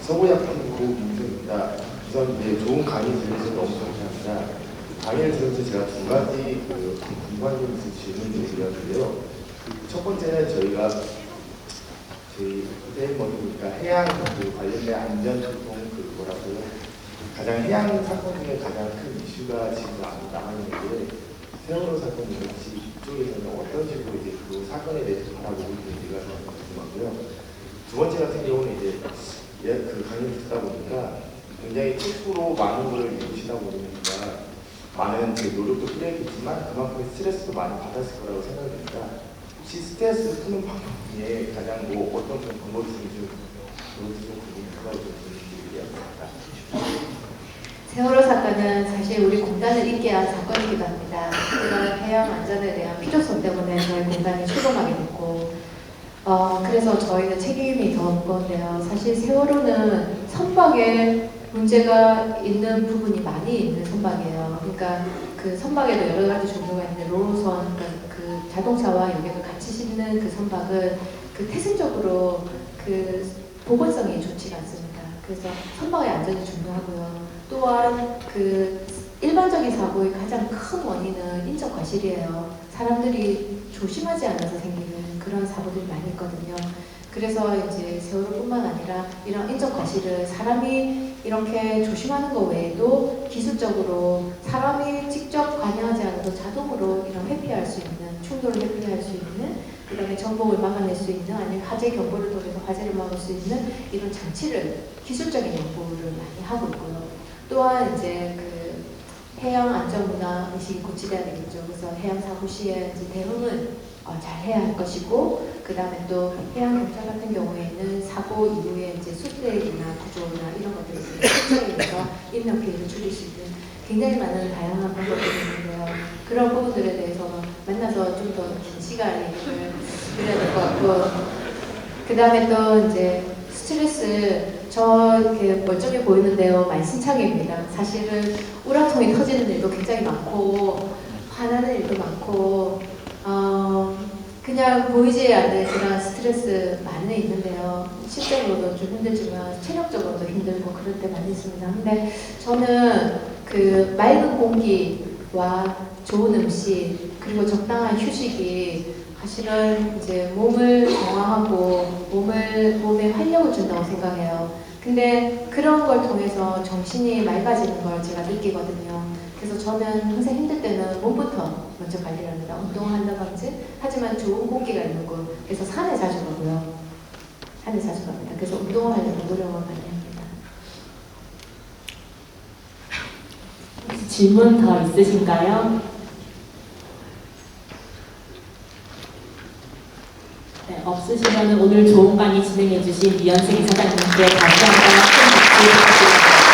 서구약품부 김승입니다. 우선 좋은 강의 들으셔서 너무 감사합니다. 강의를 들으면서 제가 두 가지 궁금한 점이 있어서 질문을 드렸는데요. 첫 번째는 저희가 저희 그때 보니까 해양 관련된 안전교통 그거라고요. 가장 해양 사건 중에 가장 큰 이슈가 지금 남아있는데 세월호 사건 혹시 이쪽에서는 어떤 식으로 이제 그 사건에 대해서 바라보고 있는지가 궁금하고요. 두 번째 같은 경우는 이제 그 강의를 듣다 보니까 굉장히 책으로 많은 걸 읽으시다 보니까 많은 노력도 필요했겠지만 그만큼의 스트레스도 많이 받았을 거라고 생각됩니다. 혹시 스트레스를 푸는 방법 중에 가장 뭐 어떤 방법이 있는지 그것도 좀 궁금해서 좀 드리겠습니다. 세월호 사건은 사실 우리 공단을 있게 한 사건이기도 합니다. 이런 해양 안전에 대한 필요성 때문에 저희 공단이 출범하게 됐고, 그래서 저희는 책임이 더 무거운데요. 사실 세월호는 선박에 문제가 있는 부분이 많이 있는 선박이에요. 그러니까 그 선박에도 여러 가지 종류가 있는데 로로선, 그 자동차와 여객을 같이 싣는 그 선박은 그 태생적으로 그 보건성이 좋지가 않습니다. 그래서 선박의 안전이 중요하고요. 또한 그 일반적인 사고의 가장 큰 원인은 인적 과실이에요. 사람들이 조심하지 않아서 생기는 그런 사고들이 많이 있거든요. 그래서 이제 세월호뿐만 아니라 이런 인적 과실을 사람이 이렇게 조심하는 것 외에도 기술적으로 사람이 직접 관여하지 않아도 자동으로 이런 회피할 수 있는, 충돌을 회피할 수 있는, 그 다음에 정복을 막아낼 수 있는, 아니면 화재 경보를 통해서 화재를 막을 수 있는 이런 장치를, 기술적인 연구를 많이 하고 있고요. 또한 이제 그 해양 안전 문화 의식이 고취돼야 되겠죠. 그래서 해양 사고 시에 이제 대응은 잘 해야 할 것이고, 그 다음에 또 해양 경찰 같은 경우에는 사고 이후에 이제 수색이나 구조나 이런 것들을 실제로서 인명 피해를 줄일 수 있는 굉장히 많은 다양한 방법들이 있는데요. 그런 부분들에 대해서 만나서 좀 더 긴 시간 얘기를 드려야 될 것 같고, 그 다음에 또 이제 스트레스, 저 이렇게 멀쩡해 보이는데요, 만신창이입니다. 사실은 우라통이 터지는 일도 굉장히 많고, 화나는 일도 많고, 그냥 보이지 않는 그런 스트레스 많이 있는데요. 실제로도 좀 힘들지만 체력적으로도 힘들고 그럴 때 많이 있습니다. 근데 저는 그 맑은 공기와 좋은 음식, 그리고 적당한 휴식이 사실은 이제 몸을 정화하고 몸에 활력을 준다고 생각해요. 근데 그런 걸 통해서 정신이 맑아지는 걸 제가 느끼거든요. 그래서 저는 항상 힘들 때는 몸부터 먼저 관리를 합니다. 운동한다든지, 하지만 좋은 공기가 있는 곳, 그래서 산에 자주 가고요. 산에 자주 갑니다. 그래서 운동을 하려고 노력을 많이 합니다. 혹시 질문 더 있으신가요? 네, 없으시면 오늘 좋은 강의 진행해주신 이현승 이사장님께 다시 한번 큰 박수 부탁드립니다.